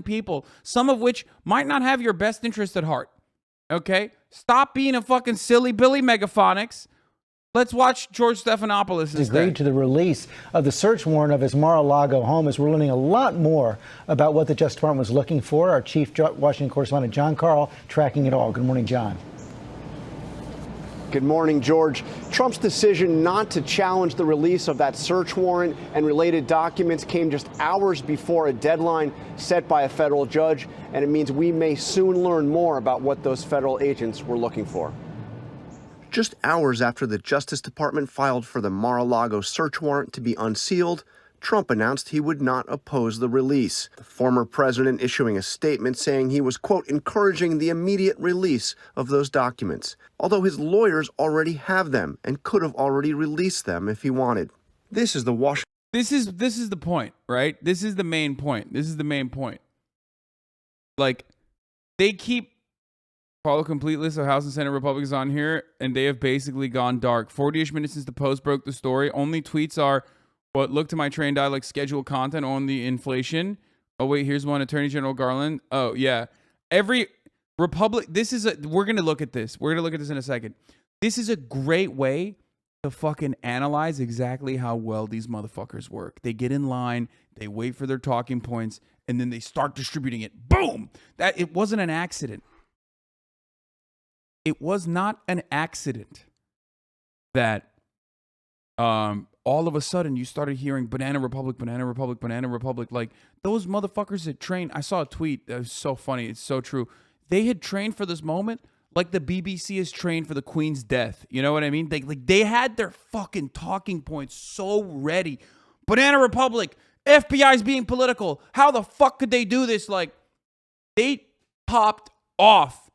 people, some of which might not have your best interest at heart. Okay? Stop being a fucking silly Billy Megaphonics. Let's watch George Stephanopoulos instead. Agreed to the release of the search warrant of his Mar-a-Lago home, as we're learning a lot more about what the Justice Department was looking for. Our chief Washington correspondent, John Carl, tracking it all. Good morning, John. Good morning, George. Trump's decision not to challenge the release of that search warrant and related documents came just hours before a deadline set by a federal judge, and it means we may soon learn more about what those federal agents were looking for. Just hours after the Justice Department filed for the Mar-a-Lago search warrant to be unsealed, Trump announced he would not oppose the release. The former president issuing a statement saying he was, quote, encouraging the immediate release of those documents, although his lawyers already have them and could have already released them if he wanted. This is the Washington. This is the point, right? This is the main point. This is the main point. Like, they keep follow complete list of House and Senate Republicans on here, and they have basically gone dark. 40-ish minutes since the Post broke the story. Only tweets are, what look to my trained eye like scheduled content on the inflation. Oh, wait, here's one. Attorney General Garland. Oh, yeah. Every Republic, we're going to look at this. We're going to look at this in a second. This is a great way to fucking analyze exactly how well these motherfuckers work. They get in line, they wait for their talking points, and then they start distributing it. Boom! It wasn't an accident. It was not an accident that all of a sudden you started hearing Banana Republic, Banana Republic, Banana Republic. Like, those motherfuckers that trained. I saw a tweet that was so funny. It's so true. They had trained for this moment like the BBC is trained for the Queen's death. You know what I mean? They had their fucking talking points so ready. Banana Republic, FBI's being political. How the fuck could they do this? Like, they popped off.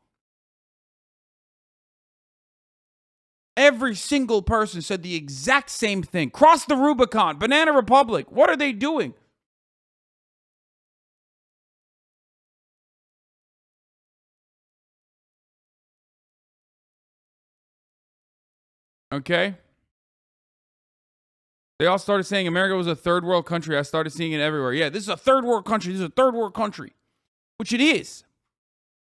Every single person said the exact same thing. Cross the Rubicon. Banana Republic. What are they doing? Okay. They all started saying America was a third world country. I started seeing it everywhere. Yeah, this is a third world country. This is a third world country. Which it is.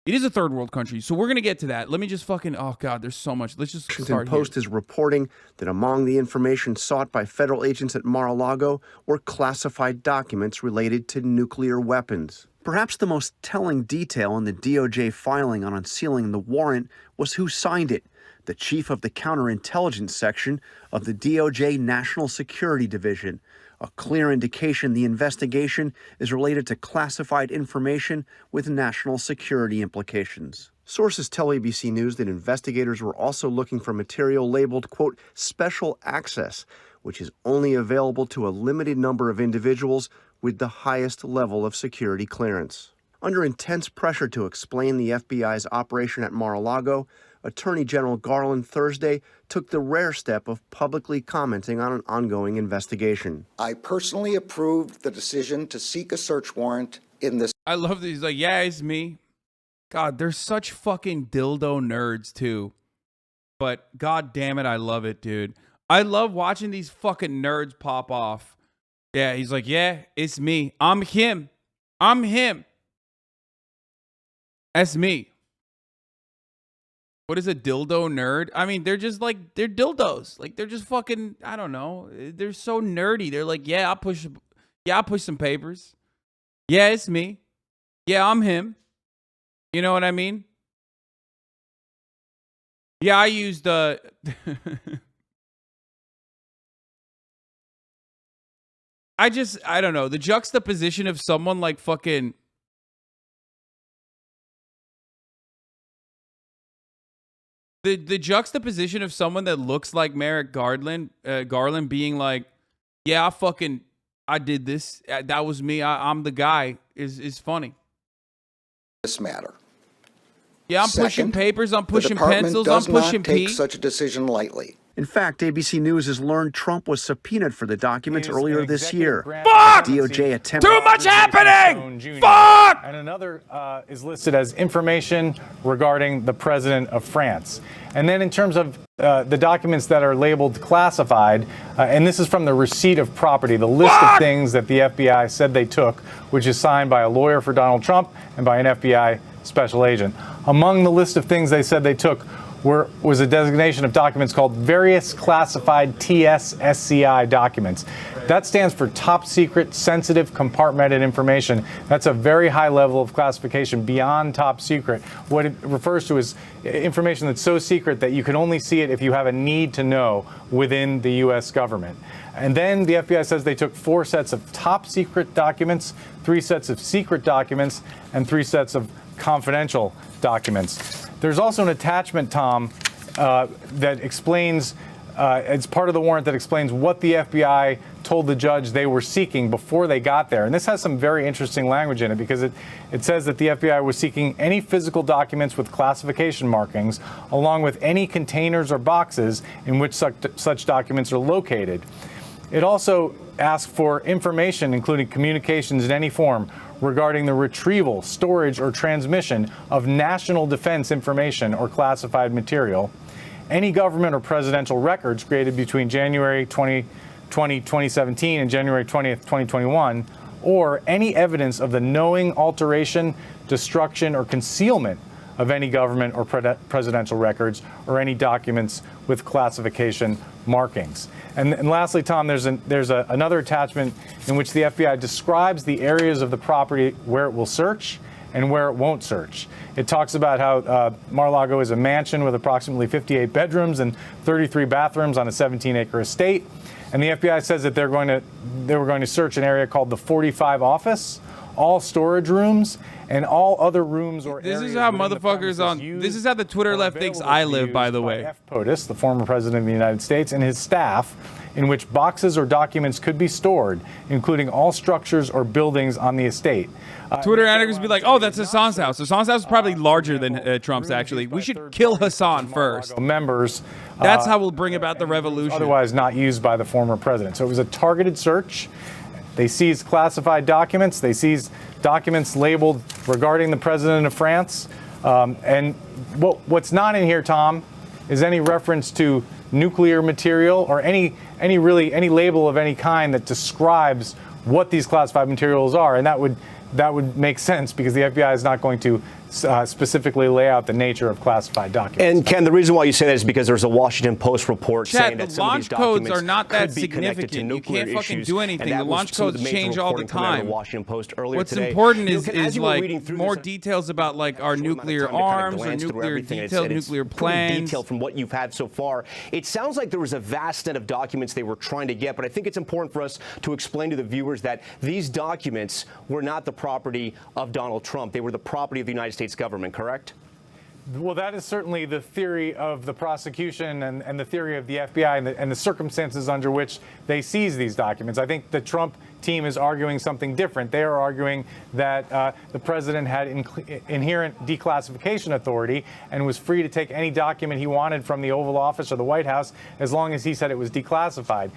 It is a third world country, so we're going to get to that. Let me just fucking, oh God, there's so much. Let's just start Washington Post here. is reporting that among the information sought by federal agents at Mar-a-Lago were classified documents related to nuclear weapons. Perhaps the most telling detail in the DOJ filing on unsealing the warrant was who signed it, the chief of the counterintelligence section of the DOJ National Security Division, a clear indication the investigation is related to classified information with national security implications. Sources tell ABC News that investigators were also looking for material labeled, quote, special access, which is only available to a limited number of individuals with the highest level of security clearance. Under intense pressure to explain the FBI's operation at Mar-a-Lago, Attorney General Garland Thursday took the rare step of publicly commenting on an ongoing investigation. I personally approved the decision to seek a search warrant in this. I love these. Like, yeah, it's me. God, they're such fucking dildo nerds too. But God damn it, I love it, dude. I love watching these fucking nerds pop off. Yeah, he's like, yeah, it's me. I'm him. I'm him. That's me. What is a dildo nerd? I mean, they're just like, they're dildos. Like, they're just fucking, I don't know. They're so nerdy. They're like, yeah, I'll push some papers. Yeah, it's me. Yeah, I'm him. You know what I mean? Yeah, I used I don't know. The juxtaposition of someone like fucking The juxtaposition of someone that looks like Merrick Garland being like, yeah, I did this. That was me. I'm the guy is funny. This matter. Yeah, I'm pushing papers. I'm pushing pencils. I'm pushing pee. Take such a decision lightly. In fact, ABC News has learned Trump was subpoenaed for the documents earlier this year. Fuck! DOJ attempted. Too much happening! Fuck! And another is listed as information regarding the president of France. And then in terms of the documents that are labeled classified, and this is from the receipt of property, the list of things that the FBI said they took, which is signed by a lawyer for Donald Trump and by an FBI special agent. Among the list of things they said they took was a designation of documents called various classified TSSCI documents. That stands for top secret, sensitive, compartmented information. That's a very high level of classification beyond top secret. What it refers to is information that's so secret that you can only see it if you have a need to know within the U.S. government. And then the FBI says they took 4 sets of top secret documents, 3 sets of secret documents, and 3 sets of confidential documents. There's also an attachment, Tom, that explains, it's part of the warrant that explains what the FBI told the judge they were seeking before they got there. And this has some very interesting language in it because it says that the FBI was seeking any physical documents with classification markings, along with any containers or boxes in which such documents are located. It also asked for information, including communications in any form, regarding the retrieval, storage, or transmission of national defense information or classified material, any government or presidential records created between January 2017 and January 20th, 2021, or any evidence of the knowing alteration, destruction, or concealment of any government or presidential records or any documents with classification markings. And lastly, Tom, there's another attachment in which the FBI describes the areas of the property where it will search and where it won't search. It talks about how Mar-a-Lago is a mansion with approximately 58 bedrooms and 33 bathrooms on a 17-acre estate. And the FBI says that they were going to search an area called the 45 office, all storage rooms, and all other rooms or areas. This is how motherfuckers on. This is how the Twitter left thinks I live, by the way. F. POTUS, the former president of the United States, and his staff, in which boxes or documents could be stored, including all structures or buildings on the estate. Twitter anarchists be like, "Oh, that's Hassan's house. Hassan's house is probably larger than Trump's. Actually, we should kill Hassan first. Members. That's how we'll bring about the revolution. Otherwise, not used by the former president. So it was a targeted search. They seized classified documents. They seized documents labeled regarding the president of France. And what's not in here, Tom, is any reference to nuclear material or any label of any kind that describes what these classified materials are. And that would make sense because the FBI is not going to specifically lay out the nature of classified documents. And Ken, the reason why you say that is because there's a Washington Post report Chad, saying that some of these documents are not that could be connected to significant. You nuclear can't fucking issues, do anything. and The that launch was some of codes the major change all the reporting coming out of time. the Washington Post earlier What's today. important Ken, as is you were like reading through more this, details about like our nuclear arms or nuclear detailed nuclear plans. Detailed from what you've had so far. It sounds like there was a vast net of documents they were trying to get, but I think it's important for us to explain to the viewers that these documents were not the property of Donald Trump. They were the property of the United States government, correct? Well, that is certainly the theory of the prosecution and the theory of the FBI and the circumstances under which they seize these documents. I think the Trump team is arguing something different. They are arguing that the president had inherent declassification authority and was free to take any document he wanted from the Oval Office or the White House as long as he said it was declassified.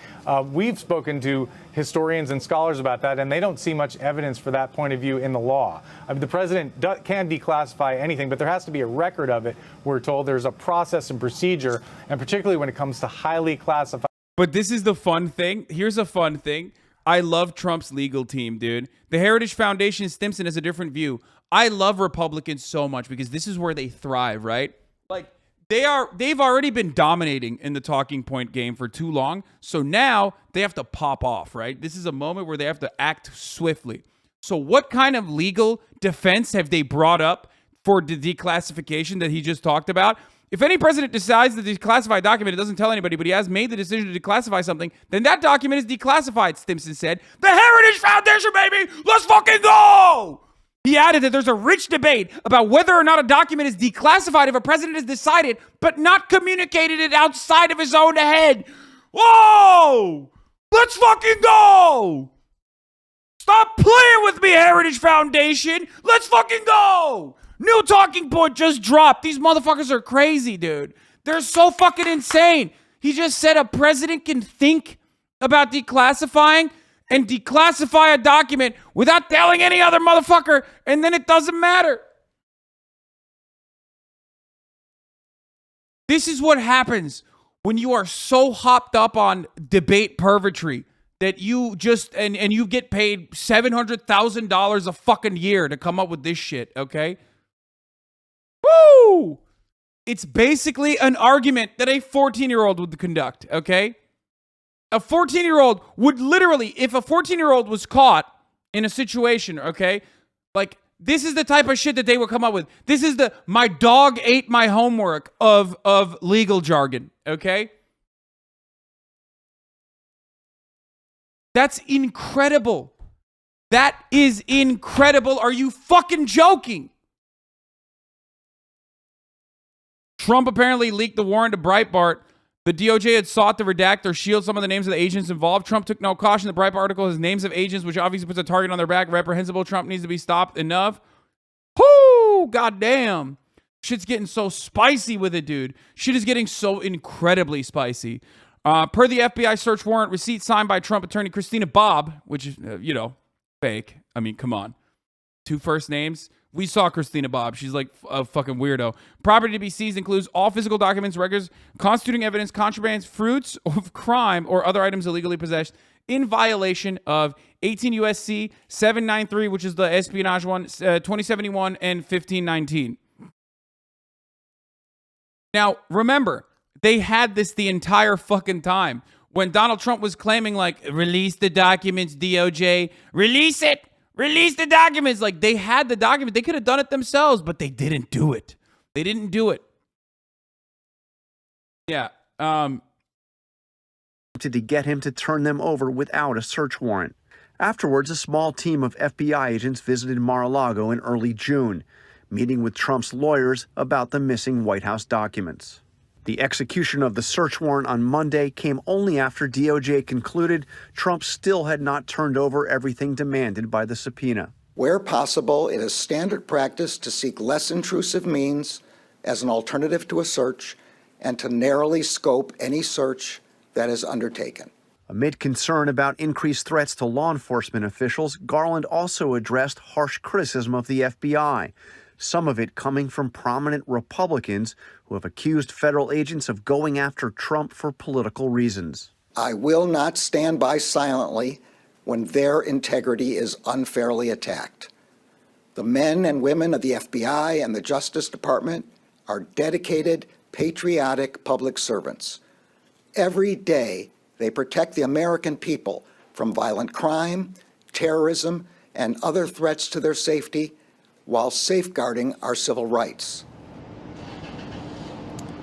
We've spoken to historians and scholars about that, and they don't see much evidence for that point of view in the law. I mean, the president can declassify anything, but there has to be a record of it. We're told there's a process and procedure, and particularly when it comes to highly classified. But this is the fun thing. Here's a fun thing. I love Trump's legal team, dude. The Heritage Foundation, Stimson has a different view. I love Republicans so much because this is where they thrive, right? Like they've already been dominating in the talking point game for too long. So now they have to pop off, right? This is a moment where they have to act swiftly. So what kind of legal defense have they brought up for the declassification that he just talked about? If any president decides to declassify a document, it doesn't tell anybody, but he has made the decision to declassify something, then that document is declassified, Stimson said. The Heritage Foundation, baby! Let's fucking go! He added that there's a rich debate about whether or not a document is declassified if a president has decided, but not communicated it outside of his own head. Whoa! Let's fucking go! Stop playing with me, Heritage Foundation! Let's fucking go! New talking point just dropped. These motherfuckers are crazy, dude. They're so fucking insane. He just said a president can think about declassifying, and declassify a document without telling any other motherfucker, and then it doesn't matter. This is what happens when you are so hopped up on debate pervertry that you just, and you get paid $700,000 a fucking year to come up with this shit, okay? Woo! It's basically an argument that a 14-year-old would conduct, okay? A 14-year-old would literally, if a 14-year-old was caught in a situation, okay, like, this is the type of shit that they would come up with. This is the my dog ate my homework of legal jargon, okay? That's incredible. That is incredible. Are you fucking joking? Trump apparently leaked the warrant to Breitbart. The DOJ had sought to redact or shield some of the names of the agents involved. Trump took no caution. The Breitbart article has names of agents, which obviously puts a target on their back. Reprehensible. Trump needs to be stopped. Enough. Whoo! Goddamn. Shit's getting so spicy with it, dude. Shit is getting so incredibly spicy. Per the FBI search warrant, receipt signed by Trump attorney Christina Bobb, which is, fake. I mean, come on. 2 first names. We saw Christina Bobb. She's like a fucking weirdo. Property to be seized includes all physical documents, records, constituting evidence, contrabands, fruits of crime, or other items illegally possessed in violation of 18 U.S.C. 793, which is the espionage one, 2071, and 1519. Now, remember, they had this the entire fucking time. When Donald Trump was claiming, like, release the documents, DOJ, release it. Release the documents. Like, they had the document. They could have done it themselves, but they didn't do it. They didn't do it. Yeah. To get him to turn them over without a search warrant. Afterwards, a small team of FBI agents visited Mar-a-Lago in early June, meeting with Trump's lawyers about the missing White House documents. The execution of the search warrant on Monday came only after DOJ concluded Trump still had not turned over everything demanded by the subpoena. Where possible, it is standard practice to seek less intrusive means as an alternative to a search and to narrowly scope any search that is undertaken. Amid concern about increased threats to law enforcement officials, Garland also addressed harsh criticism of the FBI, some of it coming from prominent Republicans who have accused federal agents of going after Trump for political reasons. I will not stand by silently when their integrity is unfairly attacked. The men and women of the FBI and the Justice Department are dedicated, patriotic public servants. Every day, they protect the American people from violent crime, terrorism, and other threats to their safety, while safeguarding our civil rights.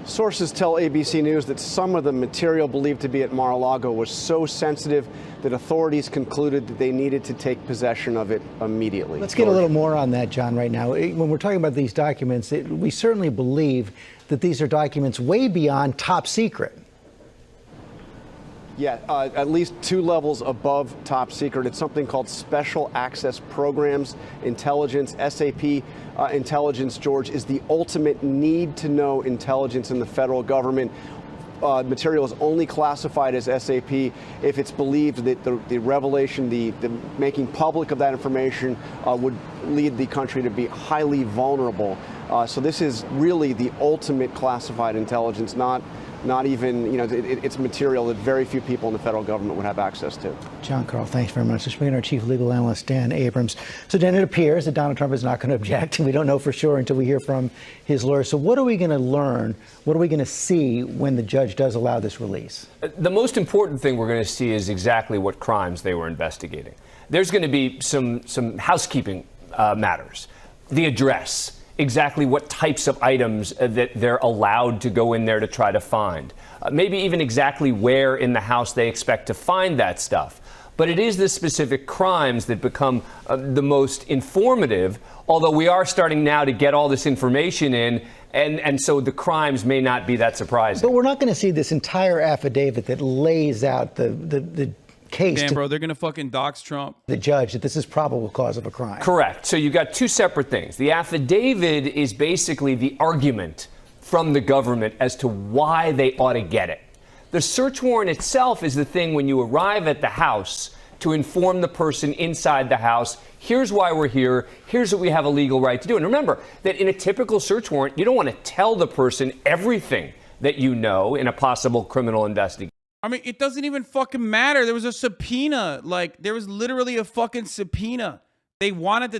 Sources tell ABC News that some of the material believed to be at Mar-a-Lago was so sensitive that authorities concluded that they needed to take possession of it immediately. Let's get a little more on that, John, right now. When we're talking about these documents, we certainly believe that these are documents way beyond top secret. Yeah, at least 2 levels above top secret. It's something called Special Access Programs Intelligence. SAP intelligence, George, is the ultimate need-to-know intelligence in the federal government. Material is only classified as SAP if it's believed that the revelation, the making public of that information would lead the country to be highly vulnerable. So this is really the ultimate classified intelligence, not even, it's material that very few people in the federal government would have access to. John Carl, thanks very much. Let's bring in our chief legal analyst, Dan Abrams. So, Dan, it appears that Donald Trump is not going to object, and we don't know for sure until we hear from his lawyer. So what are we going to learn? What are we going to see when the judge does allow this release? The most important thing we're going to see is exactly what crimes they were investigating. There's going to be some housekeeping matters. The address. Exactly what types of items that they're allowed to go in there to try to find. Maybe even exactly where in the house they expect to find that stuff. But it is the specific crimes that become the most informative, although we are starting now to get all this information in, and so the crimes may not be that surprising. But we're not going to see this entire affidavit that lays out the case. Damn, bro, they're going to fucking dox Trump. The judge that this is probable cause of a crime. Correct. So you got 2 separate things. The affidavit is basically the argument from the government as to why they ought to get it. The search warrant itself is the thing when you arrive at the house to inform the person inside the house, here's why we're here, here's what we have a legal right to do. And remember that in a typical search warrant, you don't want to tell the person everything that you know in a possible criminal investigation. I mean, it doesn't even fucking matter. There was a subpoena. Like, there was literally a fucking subpoena. They wanted to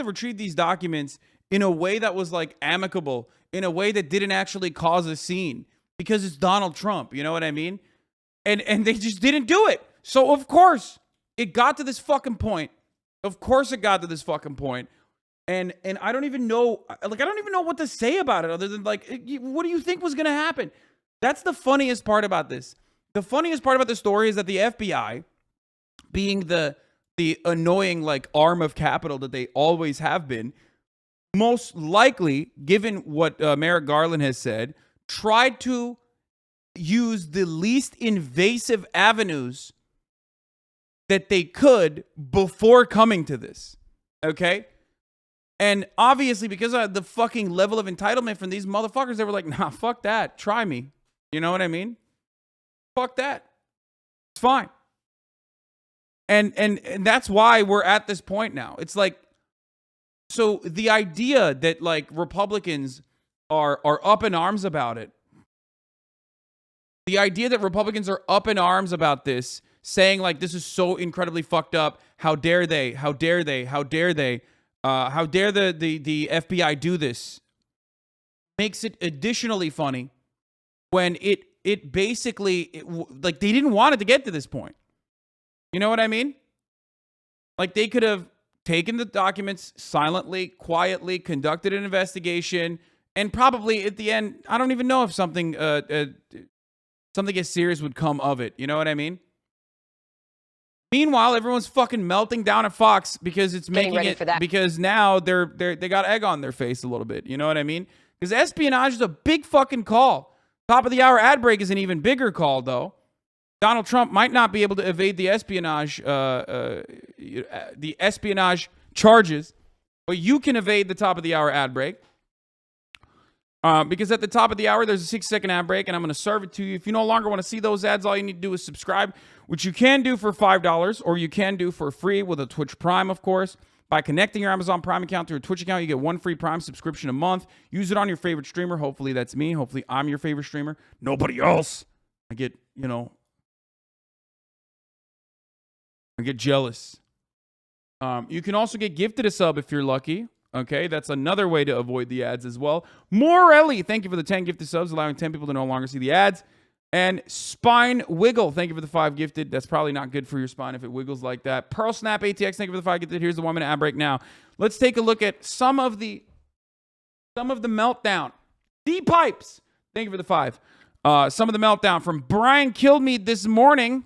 retrieve these documents in a way that was like amicable, in a way that didn't actually cause a scene, because it's Donald Trump. You know what I mean? And they just didn't do it. So of course it got to this fucking point. Of course it got to this fucking point. And I don't even know, like, I don't even know what to say about it other than like, what do you think was going to happen? That's the funniest part about this. The funniest part about the story is that the FBI, being the annoying like arm of capital that they always have been, most likely, given what Merrick Garland has said, tried to use the least invasive avenues that they could before coming to this. Okay? And obviously, because of the fucking level of entitlement from these motherfuckers, they were like, nah, fuck that. Try me. You know what I mean? Fuck that. It's fine. And that's why we're at this point now. It's like, so the idea that like Republicans are up in arms about it, the idea that Republicans are up in arms about this, saying like, this is so incredibly fucked up. How dare they? How dare they? How dare they? How dare the FBI do this? Makes it additionally funny when it basically, like, they didn't want it to get to this point. You know what I mean? Like, they could have taken the documents silently, quietly, conducted an investigation, and probably at the end, I don't even know if something as serious would come of it. You know what I mean? Meanwhile, everyone's fucking melting down at Fox because it's making it, because now they got egg on their face a little bit. You know what I mean? Because espionage is a big fucking call. Top of the hour ad break is an even bigger call, though. Donald Trump might not be able to evade the espionage charges, but you can evade the top of the hour ad break. Because at the top of the hour, there's a 6-second ad break, and I'm going to serve it to you. If you no longer want to see those ads, all you need to do is subscribe, which you can do for $5, or you can do for free with a Twitch Prime, of course. By connecting your Amazon Prime account to your Twitch account, you get 1 free Prime subscription a month. Use it on your favorite streamer. Hopefully that's me. Hopefully I'm your favorite streamer. Nobody else. I get jealous. You can also get gifted a sub if you're lucky. Okay, that's another way to avoid the ads as well. Morelli, thank you for the 10 gifted subs, allowing 10 people to no longer see the ads. And Spine Wiggle, thank you for the 5 gifted. That's probably not good for your spine if it wiggles like that. Pearl Snap ATX, thank you for the 5 gifted. Here's the 1 minute ad break now. Let's take a look at some of the meltdown. D-Pipes, thank you for the 5. Some of the meltdown from Brian killed me this morning.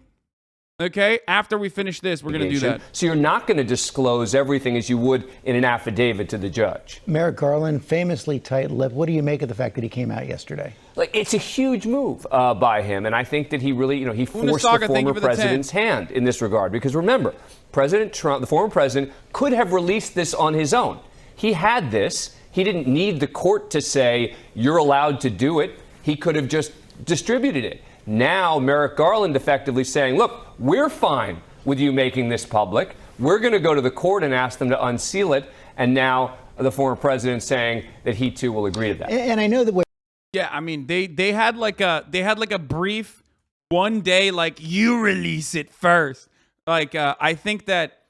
Okay, after we finish this, we're going to do that. So you're not going to disclose everything as you would in an affidavit to the judge. Merrick Garland, famously tight-lipped. What do you make of the fact that he came out yesterday? Like, it's a huge move by him, and I think that he really, he forced the former president's hand in this regard. Because remember, President Trump, the former president, could have released this on his own. He had this. He didn't need the court to say, you're allowed to do it. He could have just distributed it. Now, Merrick Garland effectively saying, look, we're fine with you making this public. We're going to go to the court and ask them to unseal it. And now the former president saying that he, too, will agree to that. And I know that yeah, I mean, they had like a brief one day, like, you release it first. Like, I think that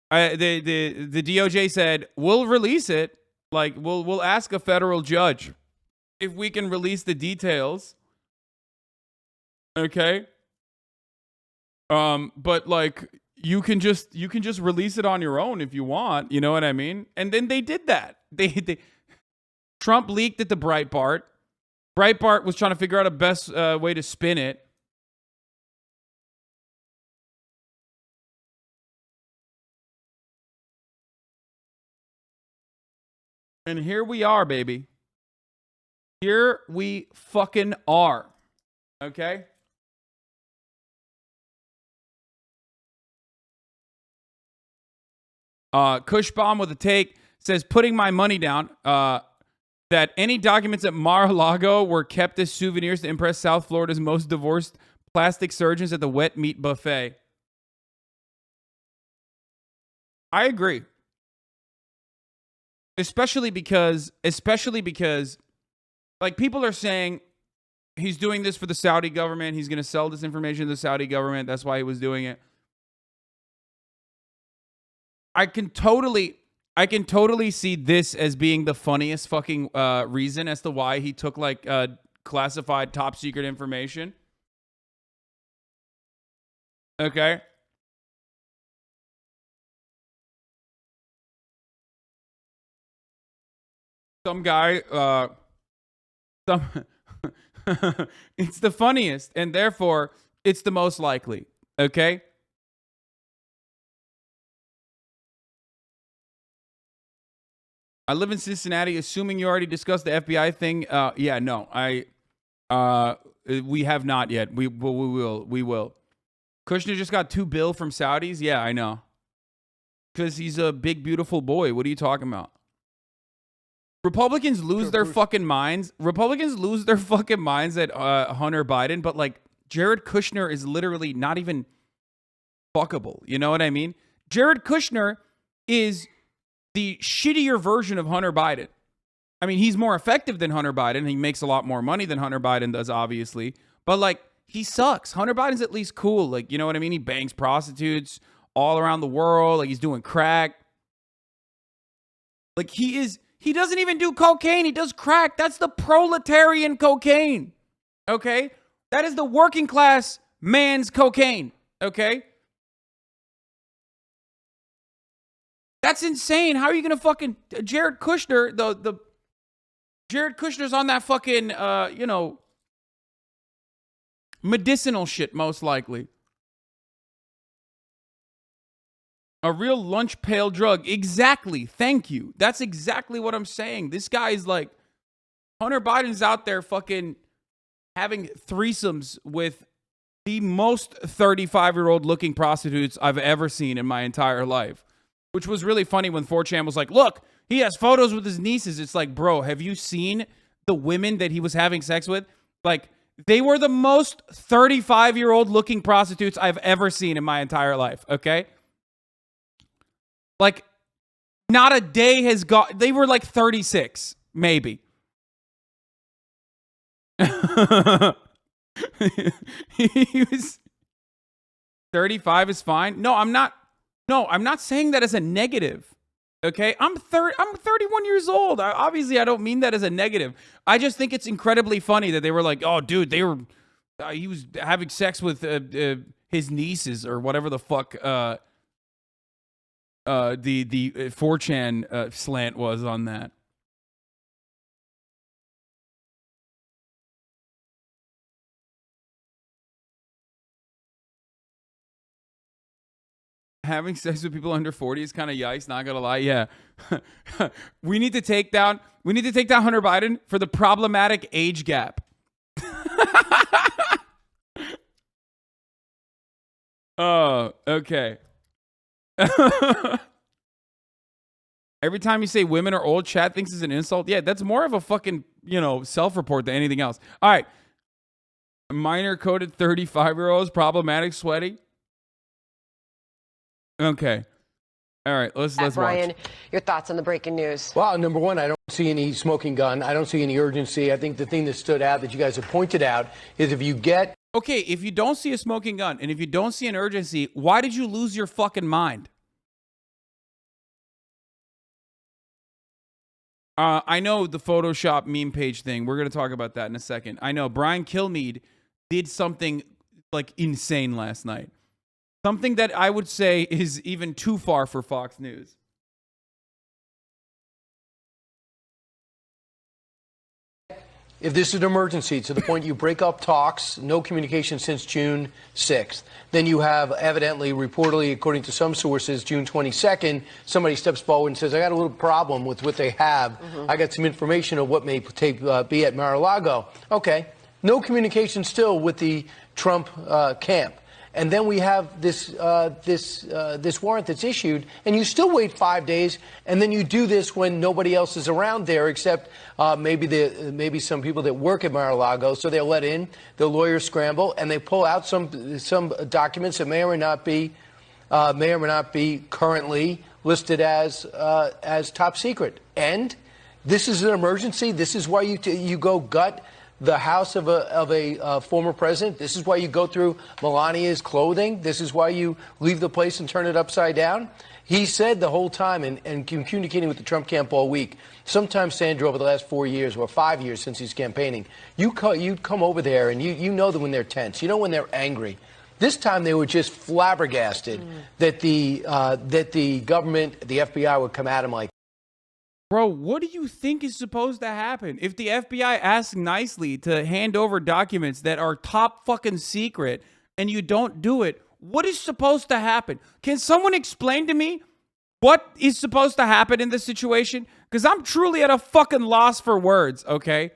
the DOJ said, we'll release it. Like, we'll ask a federal judge if we can release the details. Okay. But like, you can just release it on your own if you want. You know what I mean? And then they did that. Trump leaked it to Breitbart. Breitbart was trying to figure out a best way to spin it. And here we are, baby. Here we fucking are. Okay? Cushbomb with a take says, putting my money down that any documents at Mar-a-Lago were kept as souvenirs to impress South Florida's most divorced plastic surgeons at the wet meat buffet. I agree. Especially because like people are saying he's doing this for the Saudi government. He's going to sell this information to the Saudi government. That's why he was doing it. I can totally see this as being the funniest fucking reason as to why he took like classified top secret information. Okay. Some guy, it's the funniest, and therefore it's the most likely. Okay. I live in Cincinnati. Assuming you already discussed the FBI thing. Yeah, no, we have not yet. We will. Kushner just got $2 billion from Saudis. Yeah, I know. Because he's a big, beautiful boy. What are you talking about? Republicans lose their fucking minds. Republicans lose their fucking minds at Hunter Biden, but like Jared Kushner is literally not even fuckable. You know what I mean? Jared Kushner is the shittier version of Hunter Biden. I mean, he's more effective than Hunter Biden. He makes a lot more money than Hunter Biden does, obviously. But like, he sucks. Hunter Biden's at least cool. Like, you know what I mean? He bangs prostitutes all around the world. Like, he's doing crack. Like, he doesn't even do cocaine. He does crack. That's the proletarian cocaine. Okay? That is the working class man's cocaine. Okay? That's insane. How are you going to fucking Jared Kushner, the Jared Kushner's on that fucking medicinal shit most likely. A real lunch pail drug. Exactly. Thank you. That's exactly what I'm saying. This guy is like, Hunter Biden's out there fucking having threesomes with the most 35-year-old looking prostitutes I've ever seen in my entire life. Which was really funny when 4chan was like, look, he has photos with his nieces. It's like, bro, have you seen the women that he was having sex with? Like, they were the most 35-year-old looking prostitutes I've ever seen in my entire life, okay? Like, not a day has gone. They were like 36, maybe. He was 35 is fine. No, I'm not saying that as a negative. Okay? I'm 31 years old. Obviously, I don't mean that as a negative. I just think it's incredibly funny that they were like, "Oh, dude, he was having sex with his nieces or whatever the fuck the 4chan slant was on that." Having sex with people under 40 is kind of yikes, not gonna lie. Yeah. we need to take down Hunter Biden for the problematic age gap. Oh, okay. Every time you say women are old, chat thinks it's an insult. Yeah, that's more of a fucking, self-report than anything else. All right. Minor coded 35-year-olds, problematic, sweaty. Okay. All right. Let's Brian, watch. your thoughts on the breaking news? Well, number one, I don't see any smoking gun. I don't see any urgency. I think the thing that stood out that you guys have pointed out is if you get... Okay, if you don't see a smoking gun and if you don't see an urgency, why did you lose your fucking mind? I know the Photoshop meme page thing. We're going to talk about that in a second. I know Brian Kilmeade did something like insane last night. Something that I would say is even too far for Fox News. If this is an emergency to the point you break up talks, no communication since June 6th, then you have evidently, reportedly, according to some sources, June 22nd, somebody steps forward and says, I got a little problem with what they have. I got some information of what may be at Mar-a-Lago. Okay. No communication still with the Trump camp. And then we have this warrant that's issued, and you still wait 5 days, and then you do this when nobody else is around there except maybe some people that work at Mar-a-Lago. So they'll let in, the lawyers scramble, and they pull out some documents that may or may not be may or may not be currently listed as top secret. And this is an emergency. This is why you go gut the house of a former president. This is why you go through Melania's clothing. This is why you leave the place and turn it upside down. He said the whole time, and communicating with the Trump camp all week, sometimes, Sandra, over the last 4 years or 5 years since he's campaigning, you'd come over there and you know that when they're tense, you know when they're angry. This time they were just flabbergasted that the government, the FBI, would come at him like, bro, what do you think is supposed to happen? If the FBI asks nicely to hand over documents that are top fucking secret and you don't do it, what is supposed to happen? Can someone explain to me what is supposed to happen in this situation? Because I'm truly at a fucking loss for words, okay?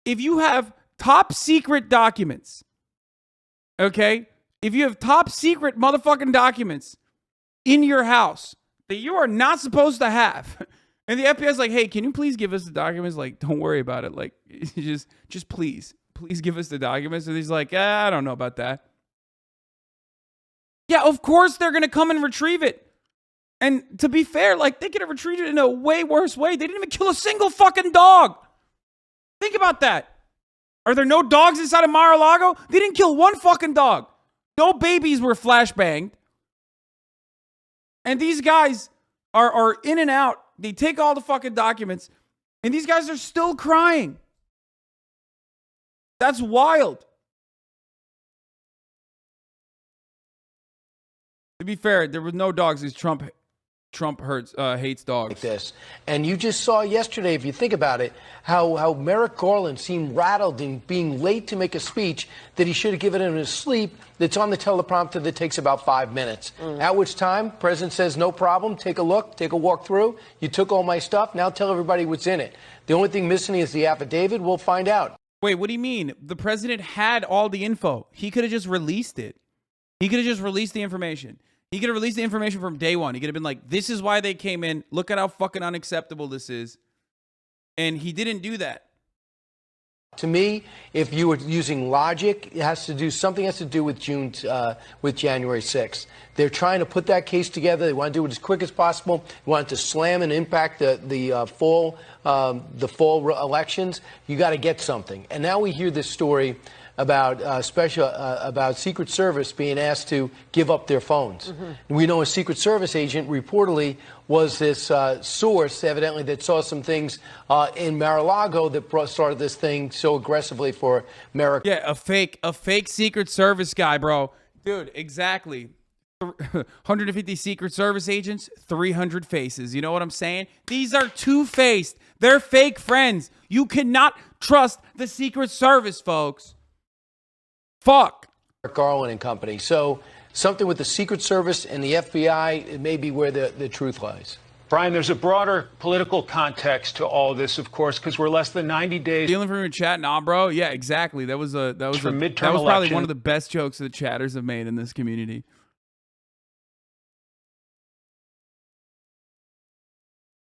If you have top secret documents, okay? If you have top secret motherfucking documents in your house that you are not supposed to have, and the FBI is like, hey, can you please give us the documents? Like, don't worry about it. Like, just please give us the documents. And he's like, I don't know about that. Yeah, of course they're going to come and retrieve it. And to be fair, like, they could have retrieved it in a way worse way. They didn't even kill a single fucking dog. Think about that. Are there no dogs inside of Mar-a-Lago? They didn't kill one fucking dog. No babies were flashbanged. And these guys are in and out. They take all the fucking documents. And these guys are still crying. That's wild. To be fair, there were no dogs because Trump hates dogs. Like this. And you just saw yesterday, if you think about it, how Merrick Garland seemed rattled in being late to make a speech that he should have given in his sleep that's on the teleprompter that takes about 5 minutes. At which time, President says, no problem, take a look, take a walk through. You took all my stuff, now tell everybody what's in it. The only thing missing is the affidavit. We'll find out. Wait, what do you mean? The president had all the info. He could have just released it. He could have just released the information. He could have released the information from day one. He could have been like, this is why they came in. Look at how fucking unacceptable this is. And he didn't do that. To me, if you were using logic, something has to do with January 6th. They're trying to put that case together. They want to do it as quick as possible. They want it to slam and impact the fall elections. You got to get something. And now we hear this story about about Secret Service being asked to give up their phones. We know a Secret Service agent reportedly was this source, evidently, that saw some things in Mar-a-Lago that started this thing so aggressively for America. Yeah, a fake Secret Service guy, bro. Dude, exactly. 150 Secret Service agents, 300 faces. You know what I'm saying? These are two-faced. They're fake friends. You cannot trust the Secret Service, folks. Fuck. Garland and company. So something with the Secret Service and the FBI, it may be where the truth lies. Brian, there's a broader political context to all this, of course, because we're less than 90 days. Stealing from your chat, nah, bro. Yeah, exactly. That was probably one of the best jokes that chatters have made in this community.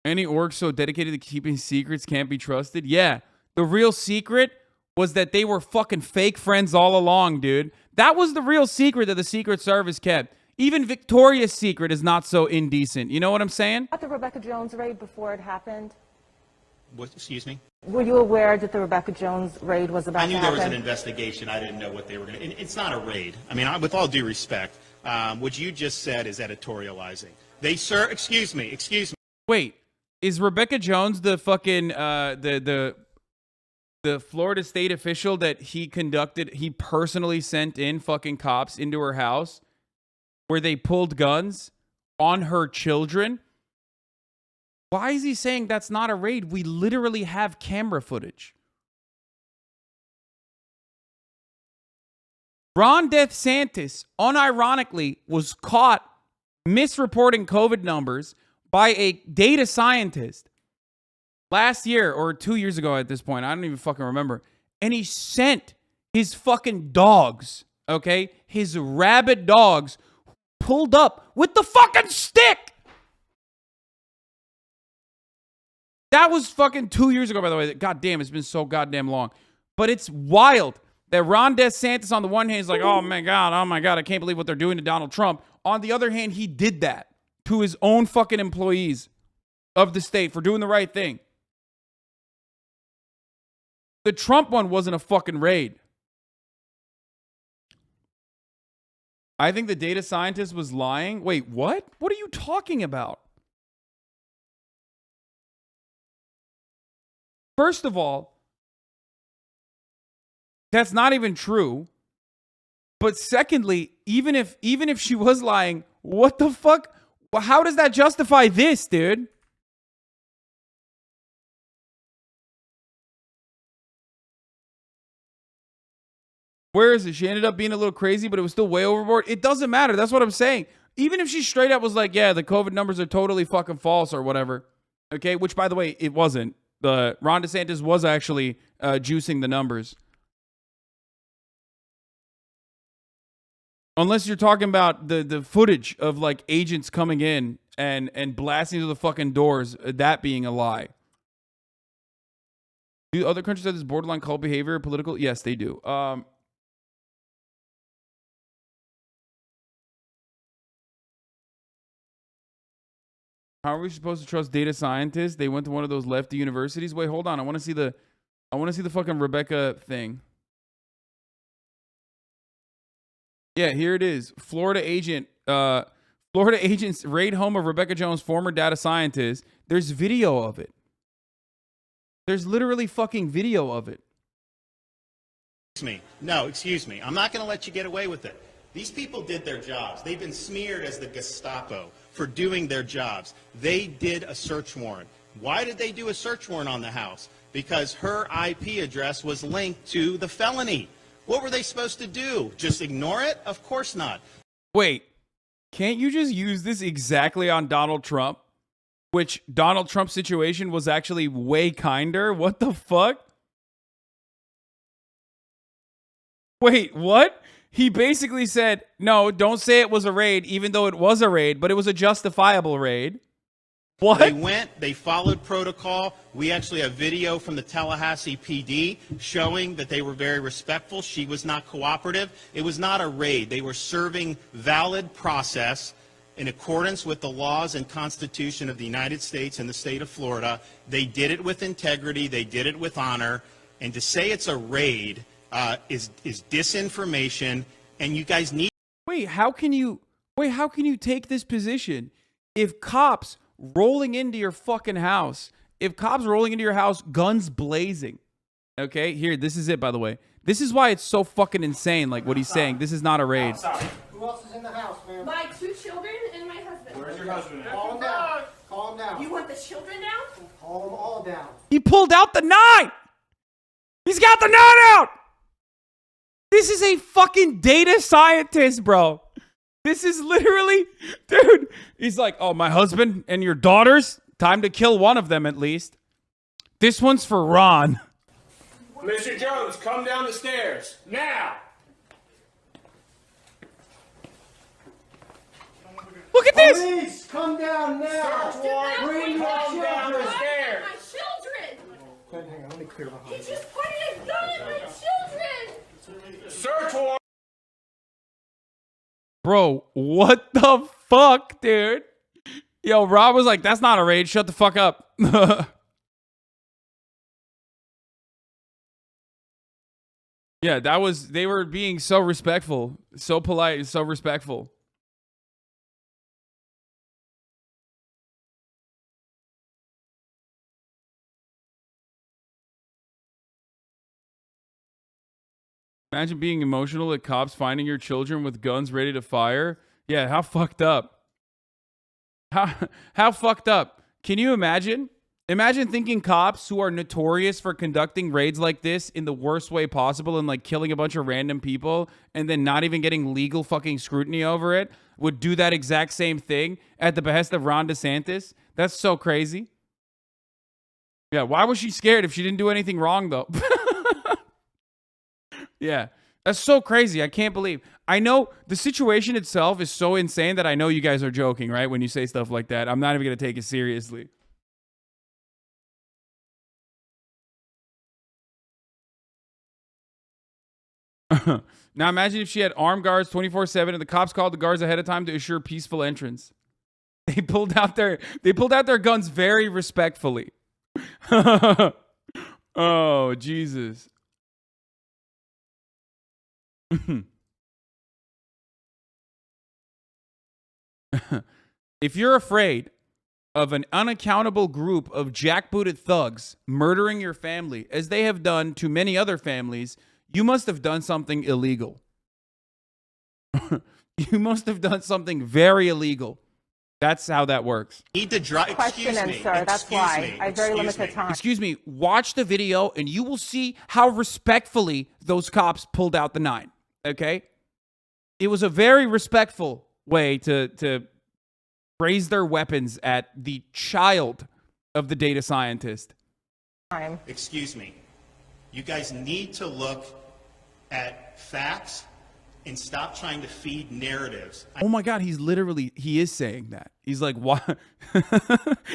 Any org so dedicated to keeping secrets can't be trusted? Yeah. The real secret was that they were fucking fake friends all along, dude. That was the real secret that the Secret Service kept. Even Victoria's Secret is not so indecent. You know what I'm saying? At the Rebecca Jones raid before it happened? What, excuse me? Were you aware that the Rebecca Jones raid was about to happen? I knew there was an investigation. I didn't know what they were going to... It's not a raid. I mean, with all due respect, what you just said is editorializing. Sir, excuse me. Wait, is Rebecca Jones the fucking, the Florida state official that he personally sent in fucking cops into her house where they pulled guns on her children? Why is he saying that's not a raid? We literally have camera footage. Ron DeSantis, unironically, was caught misreporting COVID numbers by a data scientist last year or 2 years ago at this point. I don't even fucking remember. And he sent his fucking dogs, okay? His rabid dogs pulled up with the fucking stick. That was fucking 2 years ago, by the way. God damn, it's been so goddamn long. But it's wild that Ron DeSantis on the one hand is like, oh my God, I can't believe what they're doing to Donald Trump. On the other hand, he did that to his own fucking employees of the state for doing the right thing. The Trump one wasn't a fucking raid. I think the data scientist was lying. Wait, what? What are you talking about? First of all, that's not even true. But secondly, even if she was lying, what the fuck? How does that justify this, dude? Where is it? She ended up being a little crazy, but it was still way overboard. It doesn't matter. That's what I'm saying. Even if she straight up was like, yeah, the COVID numbers are totally fucking false or whatever. Okay, which by the way, it wasn't. The Ron DeSantis was actually juicing the numbers. Unless you're talking about the footage of like agents coming in and blasting through the fucking doors, that being a lie. Do other countries have this borderline cult behavior, political? Yes, they do. How are we supposed to trust data scientists? They went to one of those lefty universities. Wait, hold on. I want to see the fucking Rebecca thing. Yeah, here it is. Florida agents raid home of Rebecca Jones, former data scientist. There's video of it. There's literally fucking video of it. Excuse me. I'm not going to let you get away with it. These people did their jobs. They've been smeared as the Gestapo for doing their jobs. They did a search warrant. Why did they do a search warrant on the house? Because her IP address was linked to the felony. What were they supposed to do? Just ignore it? Of course not. Wait, can't you just use this exactly on Donald Trump? Which Donald Trump's situation was actually way kinder? What the fuck? Wait, what? He basically said, no, don't say it was a raid, even though it was a raid, but it was a justifiable raid. What? They followed protocol. We actually have video from the Tallahassee PD showing that they were very respectful. She was not cooperative. It was not a raid. They were serving valid process in accordance with the laws and Constitution of the United States and the state of Florida. They did it with integrity. They did it with honor. And to say it's a raid is disinformation, and you guys need. Wait, how can you take this position if cops rolling into your fucking house, guns blazing? Okay, here, this is it, by the way. This is why it's so fucking insane, like what he's saying. This is not a raid. Who else is in the house, ma'am? My 2 children and my husband. Where's your husband? Calm down. Calm down. You want the children down? Calm them all down. He pulled out the 9! He's got the 9 out! This is a fucking data scientist, bro. This is literally, dude. He's like, oh, my husband and your daughters? Time to kill one of them at least. This one's for Ron. Mr. Jones, come down the stairs. Now! Look at this! Police, come down now! Search warrant, bring them down the stairs! My children! Hang on, let me clear behind He you. just pointed a gun at my children! Search warrant! Bro, what the fuck, dude? Yo, Rob was like, that's not a raid. Shut the fuck up. Yeah, they were being so respectful, so polite, so respectful. Imagine being emotional at cops finding your children with guns ready to fire. Yeah, how fucked up? How fucked up? Can you imagine? Imagine thinking cops who are notorious for conducting raids like this in the worst way possible and like killing a bunch of random people and then not even getting legal fucking scrutiny over it would do that exact same thing at the behest of Ron DeSantis. That's so crazy. Yeah, why was she scared if she didn't do anything wrong though? Yeah, that's so crazy. I can't believe. I know the situation itself is so insane that I know you guys are joking, right? When you say stuff like that, I'm not even going to take it seriously. Now imagine if she had armed guards 24/7 and the cops called the guards ahead of time to assure peaceful entrance. They pulled out their guns very respectfully. Oh, Jesus. If you're afraid of an unaccountable group of jackbooted thugs murdering your family, as they have done to many other families, you must have done something illegal. You must have done something very illegal. That's how that works. Need to drive. Question Excuse then, me. sir. That's Excuse why. me. I have very Excuse limited me. time. Excuse me, watch the video and you will see how respectfully those cops pulled out the 9. Okay? It was a very respectful way to raise their weapons at the child of the data scientist. Excuse me. You guys need to look at facts and stop trying to feed narratives. Oh my God, he is saying that. He's like, what?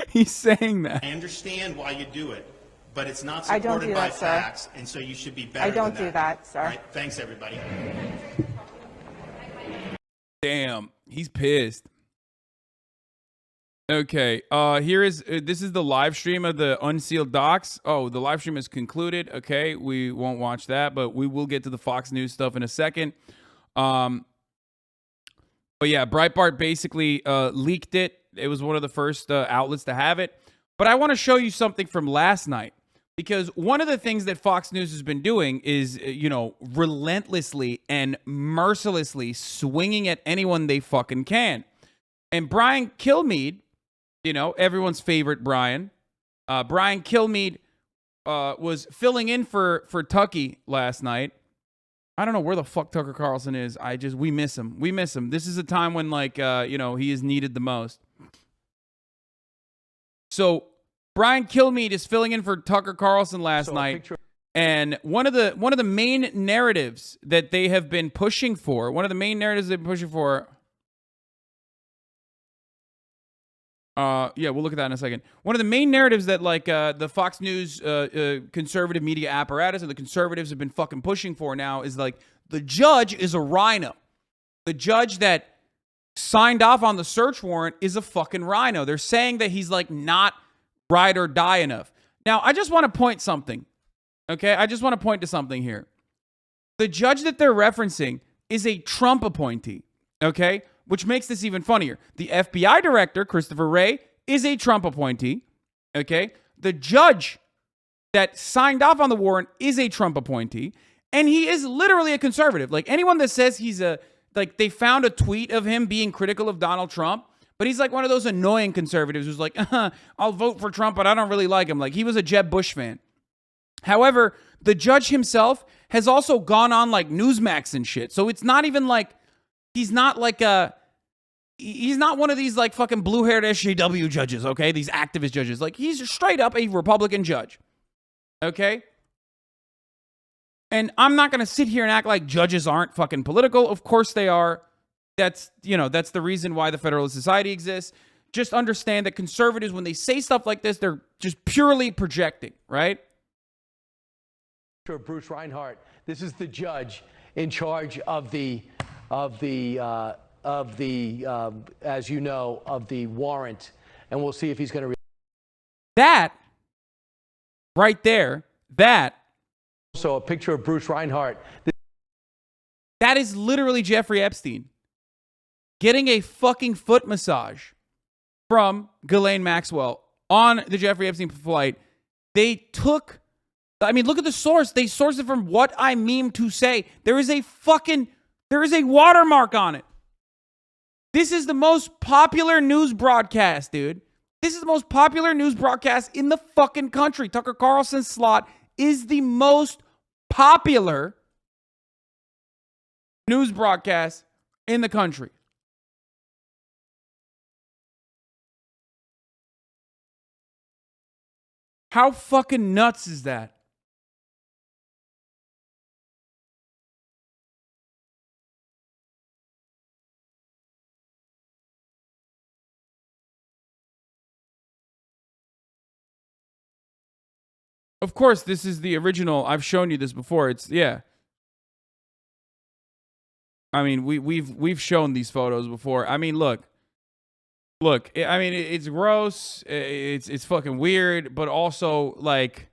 He's saying that. I understand why you do it, but it's not I don't supported do by that, sir. facts, and so you should be better I don't than do that, sir. All right, thanks, everybody. Damn, he's pissed. Okay, this is the live stream of the unsealed docs. Oh, the live stream is concluded. Okay, we won't watch that, but we will get to the Fox News stuff in a second. But yeah, Breitbart basically leaked it. It was one of the first outlets to have it. But I want to show you something from last night, because one of the things that Fox News has been doing is, relentlessly and mercilessly swinging at anyone they fucking can. And Brian Kilmeade, everyone's favorite Brian Kilmeade was filling in for Tucky last night. I don't know where the fuck Tucker Carlson is. We miss him. We miss him. This is a time when, he is needed the most. So Brian Kilmeade is filling in for Tucker Carlson last night. And one of the main narratives that they have been pushing for, we'll look at that in a second. One of the main narratives that the Fox News conservative media apparatus and the conservatives have been fucking pushing for now is the judge is a rhino. The judge that signed off on the search warrant is a fucking rhino. They're saying that he's not ride or die enough. Now, I just want to point something. Okay? I just want to point to something here. The judge that they're referencing is a Trump appointee. Okay? Which makes this even funnier. The FBI director, Christopher Wray, is a Trump appointee. Okay? The judge that signed off on the warrant is a Trump appointee. And he is literally a conservative. Anyone that says he's they found a tweet of him being critical of Donald Trump, but he's one of those annoying conservatives who's I'll vote for Trump, but I don't really like him. He was a Jeb Bush fan. However, the judge himself has also gone on Newsmax and shit. So it's not even he's not he's not one of these fucking blue-haired SJW judges, okay? These activist judges. He's straight up a Republican judge. Okay? And I'm not going to sit here and act like judges aren't fucking political. Of course they are. That's the reason why the Federalist Society exists. Just understand that conservatives, when they say stuff like this, they're just purely projecting, right? Bruce Reinhart, this is the judge in charge of the as you know, of the warrant, and we'll see if he's going to. That right there, So a picture of Bruce Reinhart. That is literally Jeffrey Epstein getting a fucking foot massage from Ghislaine Maxwell on the Jeffrey Epstein flight. They took, look at the source. They sourced it from What I Mean to Say. There is a watermark on it. This is the most popular news broadcast, dude. This is the most popular news broadcast in the fucking country. Tucker Carlson's slot is the most popular news broadcast in the country. How fucking nuts is that? Of course, this is the original. I've shown you this before. I mean, we've shown these photos before. I mean, look. I mean, it's gross. It's fucking weird, but also like,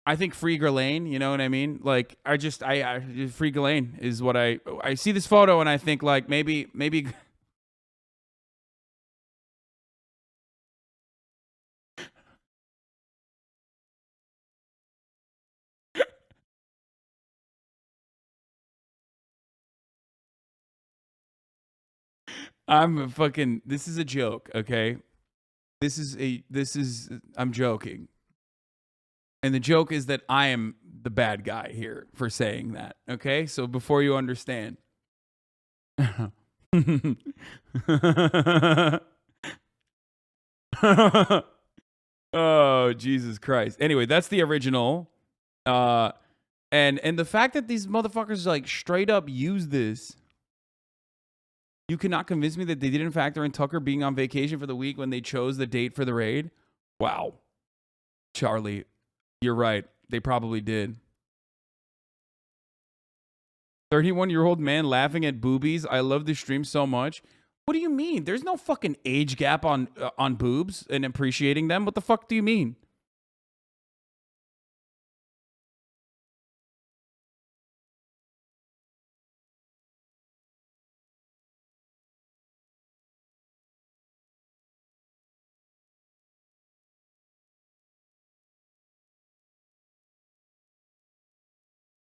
I think free Ghislaine. You know what I mean? Like, I free Ghislaine is what I see this photo and I think like maybe. This is a joke, okay? I'm joking. And the joke is that I am the bad guy here for saying that, okay? So before you understand. Oh, Jesus Christ. Anyway, that's the original. And the fact that these motherfuckers like straight up use this. You cannot convince me that they didn't factor in Tucker being on vacation for the week when they chose the date for the raid. Wow. Charlie, you're right. They probably did. 31-year-old man laughing at boobies. I love this stream so much. What do you mean? There's no fucking age gap on boobs and appreciating them. What the fuck do you mean?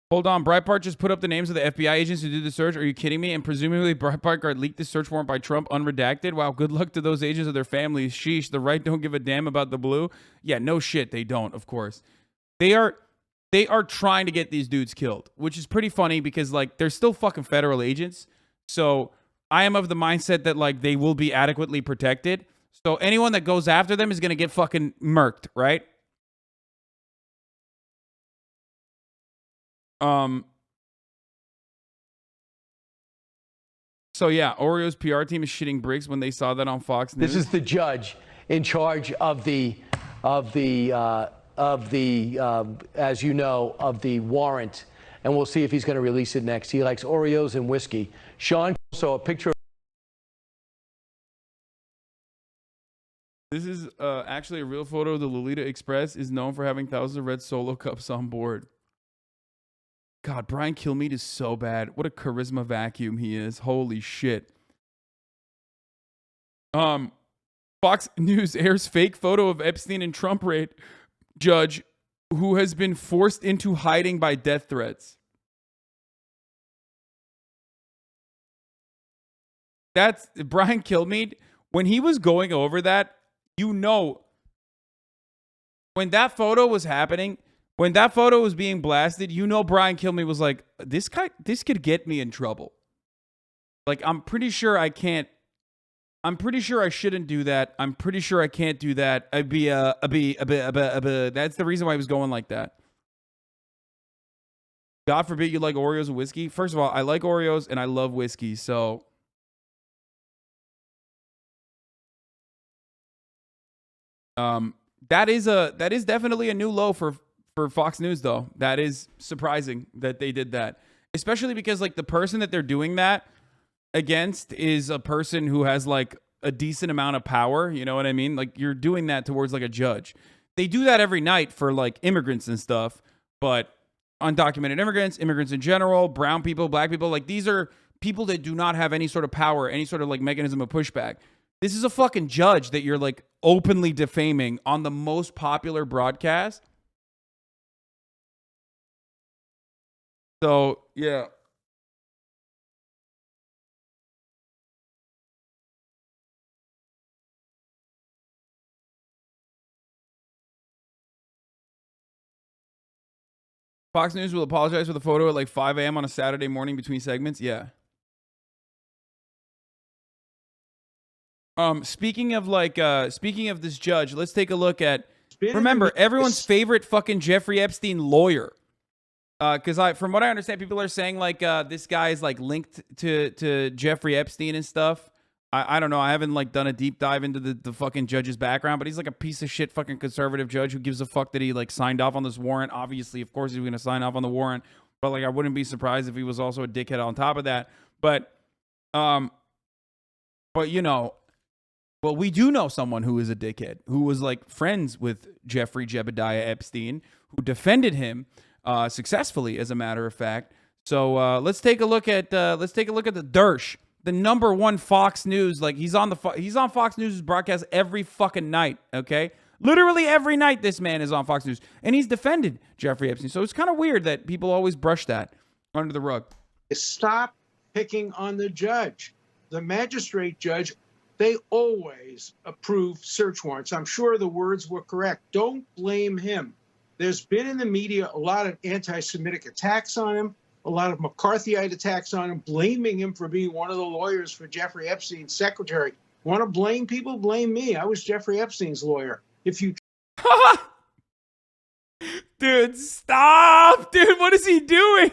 Hold on, Breitbart just put up the names of the FBI agents who did the search. Are you kidding me? And presumably Breitbart got leaked the search warrant by Trump unredacted. Wow, good luck to those agents and their families. Sheesh, the right don't give a damn about the blue. Yeah, no shit, they don't, of course. They are trying to get these dudes killed, which is pretty funny because like they're still fucking federal agents. So I am of the mindset that like they will be adequately protected. So anyone that goes after them is gonna get fucking murked, right? So yeah, Oreo's PR team is shitting bricks when they saw that on Fox News. This is the judge in charge of the as you know, of the warrant, and we'll see if he's going to release it next. He likes Oreos and whiskey. Sean, so a picture. This is actually a real photo of the Lolita Express. Is known for having thousands of red Solo cups on board. God, Brian Kilmeade is so bad. What a charisma vacuum he is. Holy shit. Fox News airs fake photo of Epstein and Trump raid judge who has been forced into hiding by death threats. That's Brian Kilmeade. When he was going over that, you know, when that photo was happening, when that photo was being blasted, you know Brian Kilmeade was like, this could get me in trouble. Like, I'm pretty sure I shouldn't do that. I'm pretty sure I can't do that. That's the reason why he was going like that. God forbid you like Oreos and whiskey. First of all, I like Oreos and I love whiskey, so. That is definitely a new low for Fox News, though. That is surprising that they did that. Especially because, like, the person that they're doing that against is a person who has, like, a decent amount of power. You know what I mean? Like, you're doing that towards, like, a judge. They do that every night for, like, immigrants and stuff. But undocumented immigrants in general, brown people, black people, like, these are people that do not have any sort of power, any sort of, like, mechanism of pushback. This is a fucking judge that you're, like, openly defaming on the most popular broadcast. So, yeah. Fox News will apologize for the photo at like 5 a.m. on a Saturday morning between segments. Yeah. Speaking of this judge, let's take a look at, remember, everyone's favorite fucking Jeffrey Epstein lawyer. Because from what I understand, people are saying like this guy is like linked to Jeffrey Epstein and stuff. I don't know. I haven't like done a deep dive into the fucking judge's background, but he's like a piece of shit fucking conservative judge who gives a fuck that he like signed off on this warrant. Obviously, of course, he's going to sign off on the warrant. But like, I wouldn't be surprised if he was also a dickhead on top of that. But you know, well, we do know someone who is a dickhead, who was like friends with Jeffrey Jebediah Epstein, who defended him successfully, as a matter of fact. So let's take a look at the Dersh, the #1 Fox News. Like, he's on Fox News' broadcast every fucking night. Okay, literally every night this man is on Fox News, and he's defended Jeffrey Epstein. So it's kind of weird that people always brush that under the rug. Stop picking on the judge. The magistrate judge, they always approve search warrants. I'm sure the words were correct. Don't blame him. There's been in the media a lot of anti-Semitic attacks on him, a lot of McCarthyite attacks on him, blaming him for being one of the lawyers for Jeffrey Epstein's secretary. Want to blame people? Blame me. I was Jeffrey Epstein's lawyer. If you... Dude, stop. Dude, what is he doing?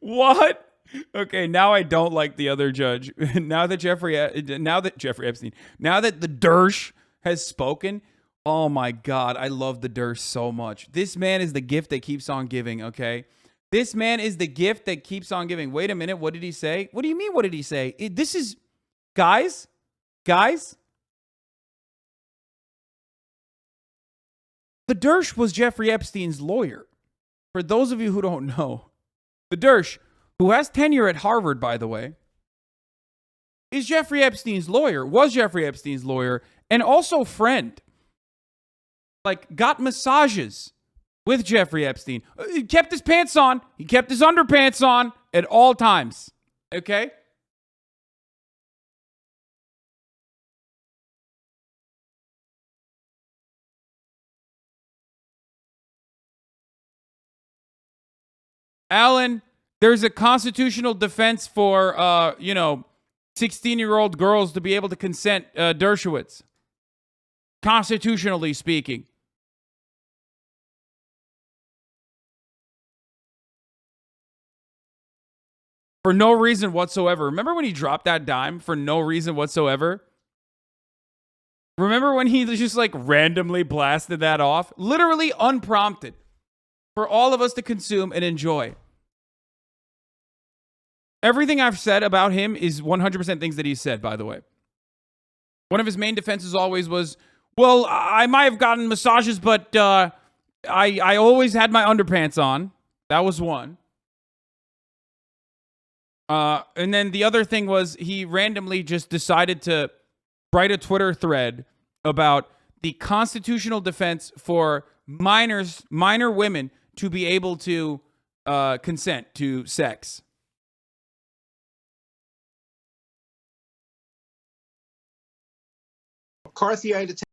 What? Okay, now I don't like the other judge. Now that Jeffrey Epstein, now that the Dersh has spoken, oh my God, I love the Dersh so much. This man is the gift that keeps on giving, okay? This man is the gift that keeps on giving. Wait a minute, what did he say? What do you mean, what did he say? This is, guys, the Dersh was Jeffrey Epstein's lawyer. For those of you who don't know, the Dersh, who has tenure at Harvard, by the way, was Jeffrey Epstein's lawyer, and also friend. Like, got massages with Jeffrey Epstein. He kept his pants on. He kept his underpants on at all times. Okay? Alan, there's a constitutional defense for, 16-year-old girls to be able to consent, Dershowitz. Constitutionally speaking. For no reason whatsoever. Remember when he dropped that dime for no reason whatsoever? Remember when he just like randomly blasted that off? Literally unprompted. For all of us to consume and enjoy. Everything I've said about him is 100% things that he said, by the way. One of his main defenses always was, well, I might have gotten massages, but I always had my underpants on. That was one. And then the other thing was he randomly just decided to write a Twitter thread about the constitutional defense for minor women to be able to consent to sex. McCarthyite attack.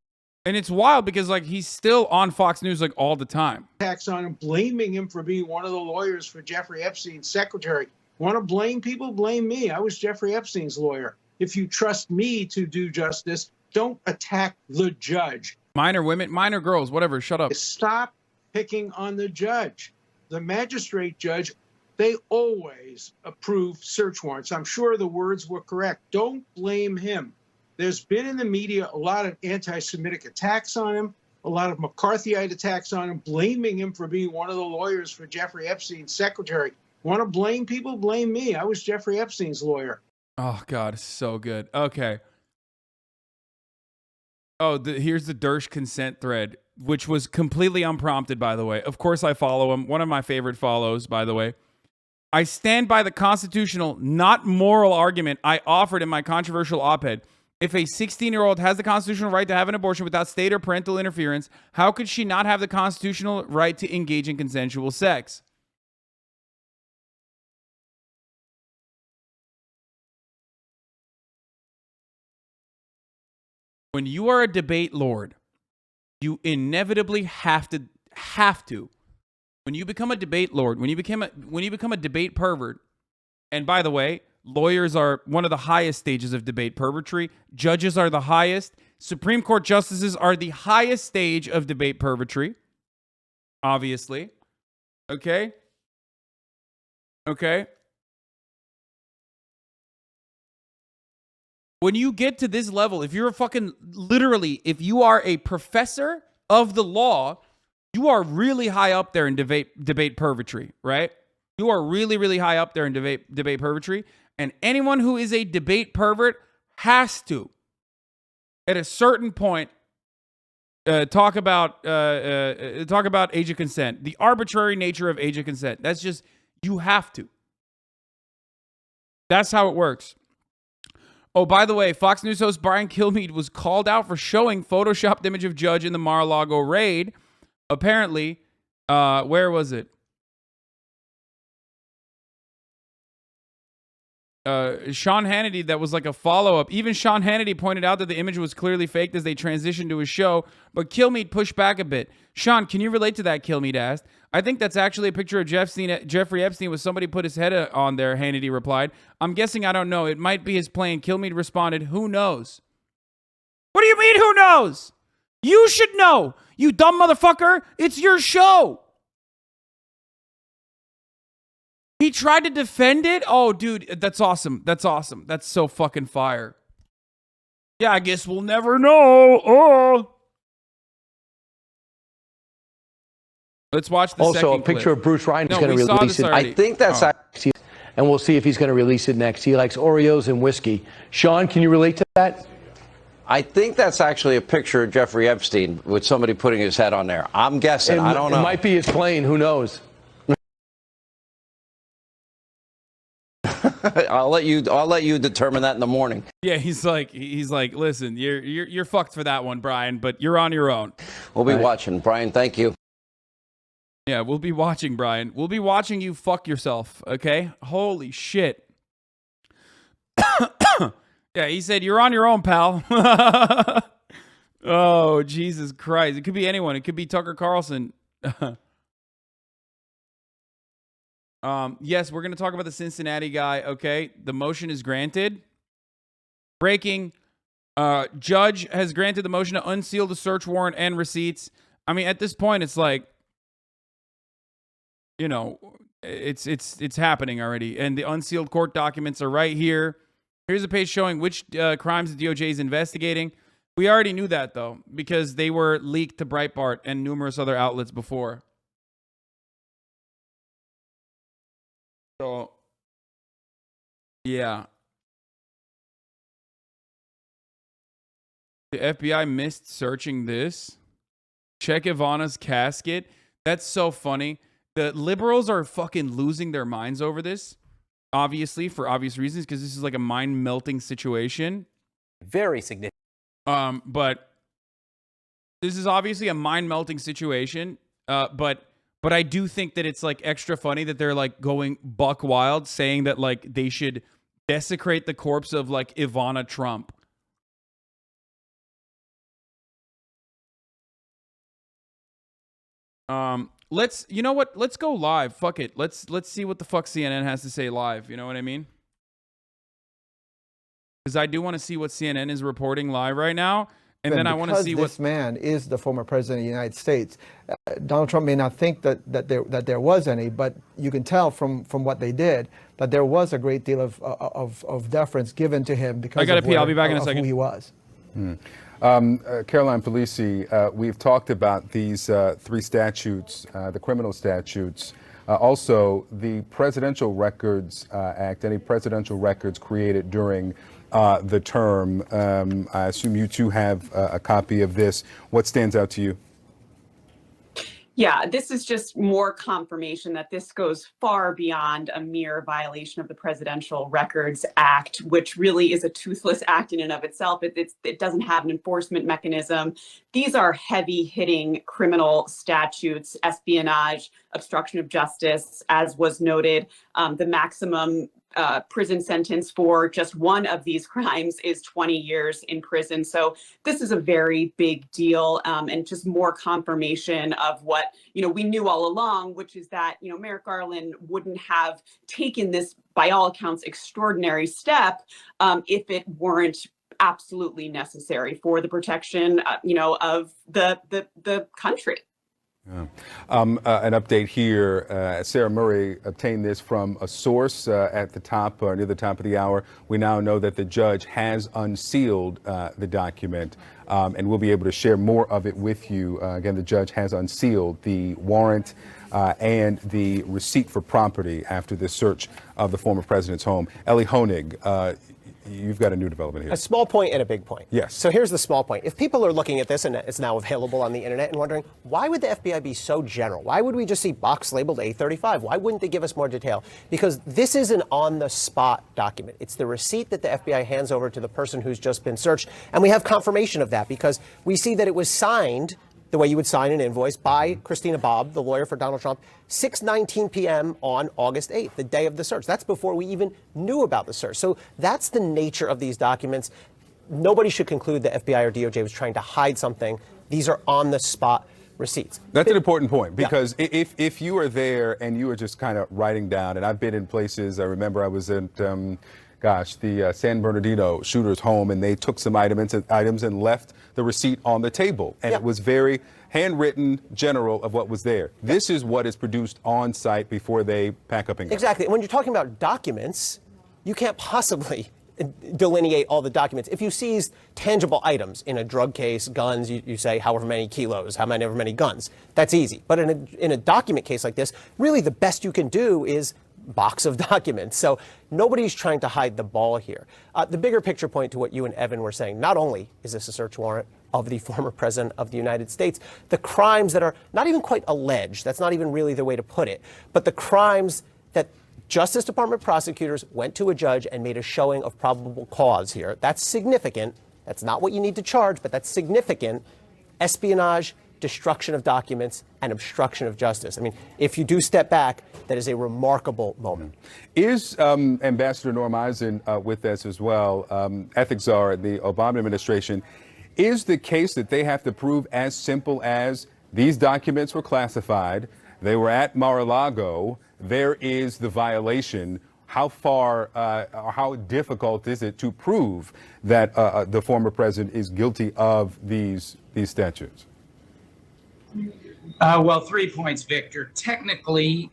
And it's wild because like he's still on Fox News like all the time. Attacks on him, blaming him for being one of the lawyers for Jeffrey Epstein's secretary. Want to blame people? Blame me. I was Jeffrey Epstein's lawyer. If you trust me to do justice, don't attack the judge. Minor women, minor girls, whatever. Shut up. Stop picking on the judge. The magistrate judge, they always approve search warrants. I'm sure the words were correct. Don't blame him. There's been in the media a lot of anti-Semitic attacks on him, a lot of McCarthyite attacks on him, blaming him for being one of the lawyers for Jeffrey Epstein's secretary. Want to blame people? Blame me. I was Jeffrey Epstein's lawyer. Oh, God, so good. Okay. Oh, here's the Dersh consent thread, which was completely unprompted, by the way. Of course, I follow him. One of my favorite follows, by the way. I stand by the constitutional, not moral argument I offered in my controversial op-ed. If a 16-year-old has the constitutional right to have an abortion without state or parental interference, how could she not have the constitutional right to engage in consensual sex? When you are a debate lord, you inevitably have to. When you become a debate lord, when you become a debate pervert, and by the way, lawyers are one of the highest stages of debate pervertry. Judges are the highest. Supreme Court justices are the highest stage of debate pervertry. Obviously. Okay? When you get to this level, if you're if you are a professor of the law, you are really high up there in debate pervertry, right? You are really, really high up there in debate pervertry. And anyone who is a debate pervert has to, at a certain point, talk about age of consent, the arbitrary nature of age of consent. That's just, you have to. That's how it works. Oh, by the way, Fox News host Brian Kilmeade was called out for showing photoshopped image of Judge in the Mar-a-Lago raid. Apparently, where was it? Sean Hannity, that was like a follow-up. Even Sean Hannity pointed out that the image was clearly faked as they transitioned to his show, but Kilmeade pushed back a bit. Sean, can you relate to that? Kilmeade asked. I think that's actually a picture of Jeffrey Epstein with somebody put his head on there, Hannity replied. I'm guessing, I don't know. It might be his plane. Kilmeade responded, who knows? What do you mean, who knows? You should know, you dumb motherfucker. It's your show. He tried to defend it? Oh, dude, that's awesome. That's awesome. That's so fucking fire. Yeah, I guess we'll never know. Oh. Let's watch the second Also, a picture clip. of Bruce Ryan is No, going we to saw release this it. already. I think that's actually, and we'll see if he's going to release it next. He likes Oreos and whiskey. Sean, can you relate to that? I think that's actually a picture of Jeffrey Epstein with somebody putting his head on there. I'm guessing. I don't know. It might be his plane. Who knows? I'll let you determine that in the morning. Yeah, he's like, listen, you're fucked for that one, Brian, but you're on your own. We'll be watching. Brian, thank you. Yeah, we'll be watching, Brian. We'll be watching you fuck yourself, okay? Holy shit. Yeah, he said, you're on your own, pal. Oh, Jesus Christ. It could be anyone. It could be Tucker Carlson. Yes, we're going to talk about the Cincinnati guy, okay? The motion is granted. Breaking. Judge has granted the motion to unseal the search warrant and receipts. I mean, at this point, it's like, you know, it's happening already. And the unsealed court documents are right here. Here's a page showing which crimes the DOJ is investigating. We already knew that, though, because they were leaked to Breitbart and numerous other outlets before. So, yeah. The FBI missed searching this. Check Ivana's casket. That's so funny. The liberals are fucking losing their minds over this. Obviously, for obvious reasons, because this is like a mind-melting situation. Very significant. But this is obviously a mind-melting situation. But I do think that it's like extra funny that they're like going buck wild, saying that like they should desecrate the corpse of like Ivana Trump. You know what? Let's go live. Fuck it. Let's see what the fuck CNN has to say live. You know what I mean? Because I do want to see what CNN is reporting live right now. And then I want to see what this man is the former president of the United States. Donald Trump may not think that there was any, but you can tell from what they did that there was a great deal of deference given to him because I gotta pee. I'll be back in a second. Who he was. Caroline Polisi, we've talked about these three statutes, the criminal statutes, also the Presidential Records Act, any presidential records created during the term. I assume you too have a copy of this. What stands out to you? Yeah, this is just more confirmation that this goes far beyond a mere violation of the Presidential Records Act, which really is a toothless act in and of itself. It doesn't have an enforcement mechanism. These are heavy-hitting criminal statutes, espionage, obstruction of justice, as was noted. The maximum prison sentence for just one of these crimes is 20 years in prison. So this is a very big deal, and just more confirmation of what, we knew all along, which is that, Merrick Garland wouldn't have taken this, by all accounts, extraordinary step if it weren't absolutely necessary for the protection, of the country. Yeah. An update here. Sarah Murray obtained this from a source at the top, or near the top of the hour. We now know that the judge has unsealed the document. and we'll be able to share more of it with you. Again, the judge has unsealed the warrant and the receipt for property after the search of the former president's home. Ellie Honig, you've got a new development here. A small point and a big point. Yes. So here's the small point. If people are looking at this and it's now available on the internet and wondering, why would the FBI be so general? Why would we just see box labeled A35? Why wouldn't they give us more detail? Because this is an on-the-spot document. It's the receipt that the FBI hands over to the person who's just been searched. And we have confirmation of that because we see that it was signed the way you would sign an invoice by Christina Bobb, the lawyer for Donald Trump, 6:19 p.m. on August 8th, the day of the search. That's before we even knew about the search. So that's the nature of these documents. Nobody should conclude the FBI or DOJ was trying to hide something. These are on-the-spot receipts. That's an important point because if you are there and you are just kind of writing down, and I've been in places, I remember I was at, the San Bernardino shooter's home, and they took some items and left the receipt on the table. And it was very handwritten, general of what was there. This is what is produced on site before they pack up and go. Exactly. And when you're talking about documents, you can't possibly delineate all the documents. If you seize tangible items in a drug case, guns, you say however many kilos, however many guns. That's easy. But in a document case like this, really the best you can do is box of documents. So nobody's trying to hide the ball here. The bigger picture point to what you and Evan were saying, not only is this a search warrant of the former president of the United States, the crimes that are not even quite alleged, that's not even really the way to put it, but the crimes that Justice Department prosecutors went to a judge and made a showing of probable cause here. That's significant. That's not what you need to charge, but that's significant. Espionage, destruction of documents, and obstruction of justice. I mean, if you do step back, that is a remarkable moment. Is Ambassador Norm Eisen with us as well, ethics czar at the Obama administration? Is the case that they have to prove as simple as these documents were classified, they were at Mar-a-Lago, there is the violation? How far or how difficult is it to prove that the former president is guilty of these statutes? Well, 3 points, Victor. Technically,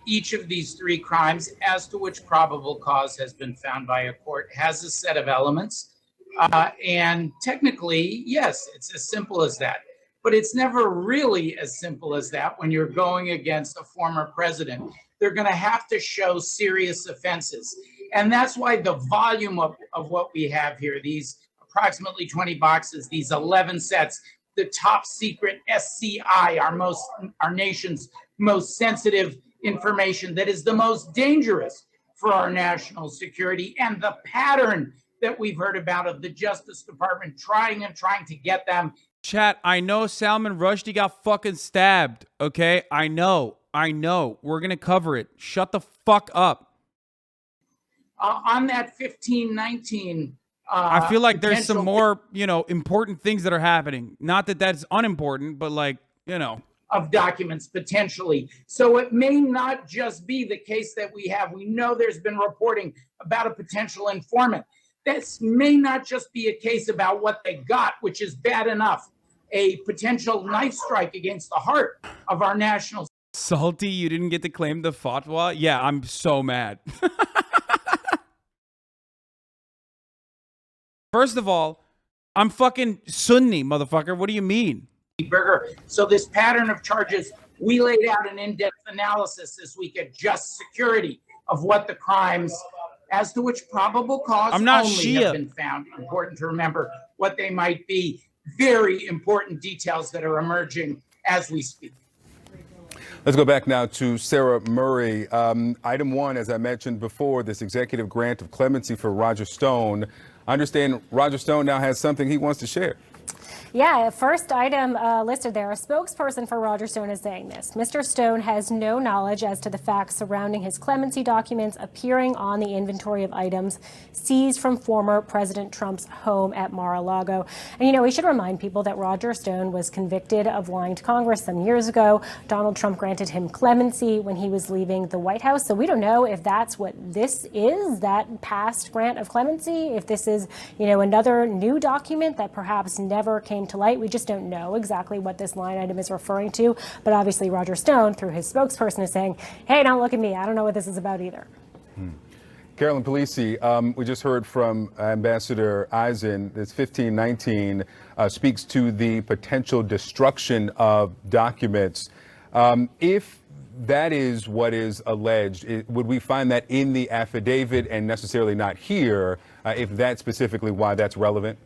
each of these three crimes, as to which probable cause has been found by a court, has a set of elements. And technically, yes, it's as simple as that. But it's never really as simple as that when you're going against a former president. They're going to have to show serious offenses. And that's why the volume of what we have here, these approximately 20 boxes, these 11 sets, the top secret SCI, our nation's most sensitive information that is the most dangerous for our national security, and the pattern that we've heard about of the Justice Department trying to get them. Chat, I know Salman Rushdie got fucking stabbed, okay? I know. We're going to cover it. Shut the fuck up. On that 1519, I feel like there's some more, important things that are happening. Not that that's unimportant, but of documents potentially. So it may not just be the case that we have. We know there's been reporting about a potential informant. This may not just be a case about what they got, which is bad enough. A potential knife strike against the heart of our national. Salty, you didn't get to claim the fatwa? Yeah, I'm so mad. First of all, I'm fucking Sunni, motherfucker. What do you mean? Burger. So this pattern of charges, we laid out an in-depth analysis this week at Just Security of what the crimes, as to which probable cause I'm not only Shia. have been found. Important to remember what they might be. Very important details that are emerging as we speak. Let's go back now to Sarah Murray. Item one, as I mentioned before, this executive grant of clemency for Roger Stone. I understand Roger Stone now has something he wants to share. Yeah, first item listed there, a spokesperson for Roger Stone is saying this. Mr. Stone has no knowledge as to the facts surrounding his clemency documents appearing on the inventory of items seized from former President Trump's home at Mar-a-Lago. And, we should remind people that Roger Stone was convicted of lying to Congress some years ago. Donald Trump granted him clemency when he was leaving the White House. So we don't know if that's what this is, that past grant of clemency, if this is, another new document that perhaps never came to light. We just don't know exactly what this line item is referring to. But obviously Roger Stone, through his spokesperson, is saying, hey, don't look at me. I don't know what this is about either. Carolyn Polisi, we just heard from Ambassador Eisen. This 1519 speaks to the potential destruction of documents. If that is what is alleged, would we find that in the affidavit and necessarily not here, if that's specifically why that's relevant?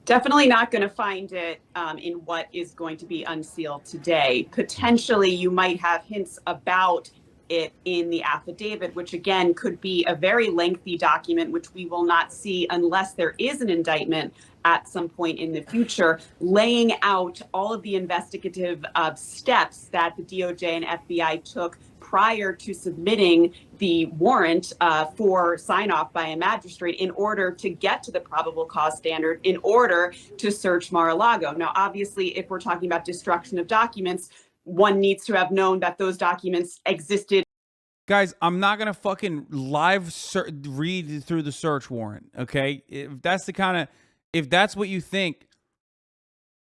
Definitely not going to find it in what is going to be unsealed today. Potentially, you might have hints about it in the affidavit, which again could be a very lengthy document, which we will not see unless there is an indictment at some point in the future, laying out all of the investigative steps that the DOJ and FBI took prior to submitting the warrant for sign off by a magistrate in order to get to the probable cause standard in order to search Mar-a-Lago. Now, obviously, if we're talking about destruction of documents, one needs to have known that those documents existed. Guys, I'm not gonna fucking read through the search warrant. Okay, if that's what you think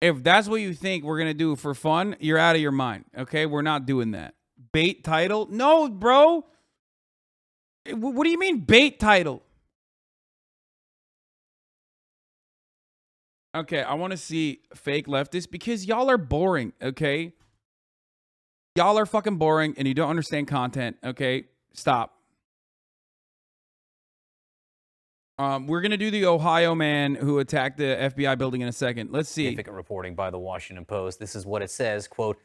we're gonna do for fun, you're out of your mind. Okay, we're not doing that. Bait title? No, bro. What do you mean bait title? Okay, I want to see fake leftists because y'all are boring, okay? Y'all are fucking boring and you don't understand content, okay? Stop. We're going to do the Ohio man who attacked the FBI building in a second. Let's see. Significant reporting by the Washington Post. This is what it says, quote,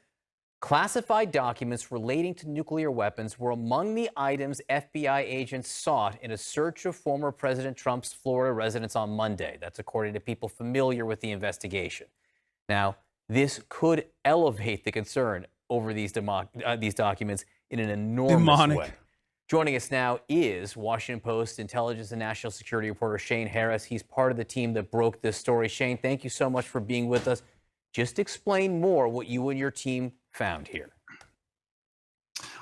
classified documents relating to nuclear weapons were among the items FBI agents sought in a search of former President Trump's Florida residence on Monday. That's according to people familiar with the investigation. Now, this could elevate the concern over these documents in an enormous way. Joining us now is Washington Post intelligence and national security reporter Shane Harris. He's part of the team that broke this story. Shane, thank you so much for being with us. Just explain more what you and your team found here.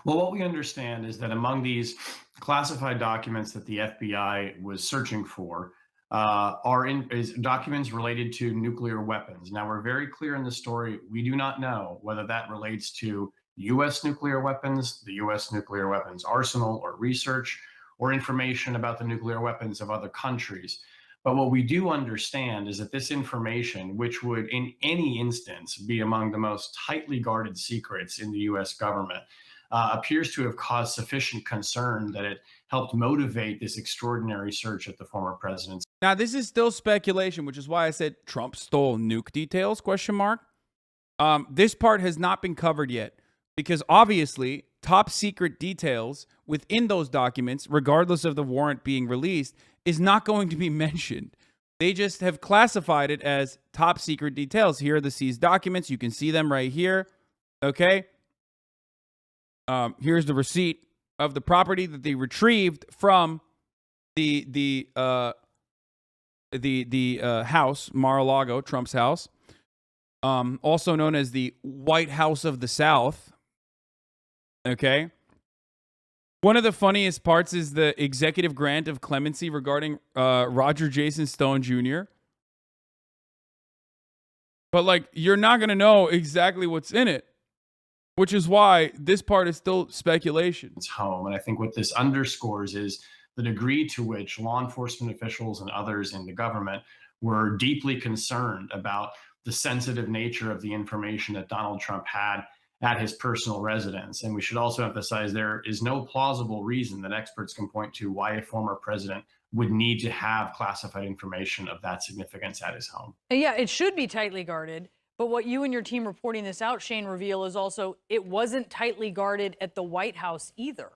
Well, what we understand is that among these classified documents that the FBI was searching for is documents related to nuclear weapons. Now, we're very clear in the story. We do not know whether that relates to U.S. nuclear weapons, the U.S. nuclear weapons arsenal, or research, or information about the nuclear weapons of other countries. But what we do understand is that this information, which would in any instance be among the most tightly guarded secrets in the U.S. government, appears to have caused sufficient concern that it helped motivate this extraordinary search at the former president's. Now, this is still speculation, which is why I said Trump stole nuke details, question mark. This part has not been covered yet because obviously top secret details within those documents, regardless of the warrant being released, is not going to be mentioned. They just have classified it as top secret details. Here are the seized documents. You can see them right here. Okay. Here's the receipt of the property that they retrieved from the house, Mar-a-Lago, Trump's house, also known as the White House of the South. Okay. One of the funniest parts is the executive grant of clemency regarding Roger Jason Stone Jr. But, like, you're not going to know exactly what's in it, which is why this part is still speculation. It's home. And I think what this underscores is the degree to which law enforcement officials and others in the government were deeply concerned about the sensitive nature of the information that Donald Trump had at his personal residence. And we should also emphasize there is no plausible reason that experts can point to why a former president would need to have classified information of that significance at his home. Yeah, it should be tightly guarded. But what you and your team reporting this out, Shane, reveal is also it wasn't tightly guarded at the White House either.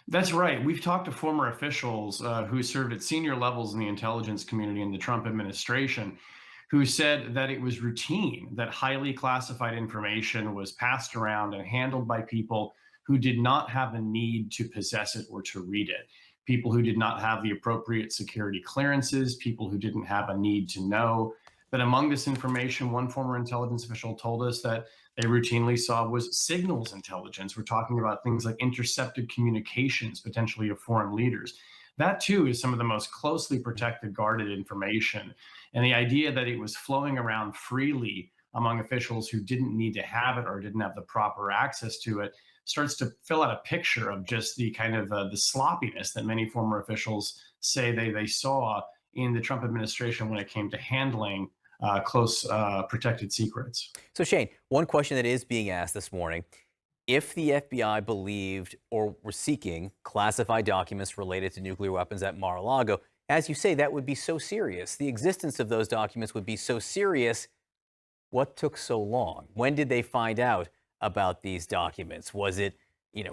That's right. We've talked to former officials who served at senior levels in the intelligence community in the Trump administration, who said that it was routine that highly classified information was passed around and handled by people who did not have a need to possess it or to read it. People who did not have the appropriate security clearances, people who didn't have a need to know. But among this information, one former intelligence official told us that they routinely saw was signals intelligence. We're talking about things like intercepted communications, potentially of foreign leaders. That too is some of the most closely protected, guarded information. And the idea that it was flowing around freely among officials who didn't need to have it or didn't have the proper access to it, starts to fill out a picture of just the kind of the sloppiness that many former officials say they saw in the Trump administration when it came to handling close protected secrets. So Shane, one question that is being asked this morning, if the FBI believed or were seeking classified documents related to nuclear weapons at Mar-a-Lago, as you say, that would be so serious. The existence of those documents would be so serious. What took so long? When did they find out about these documents? Was it,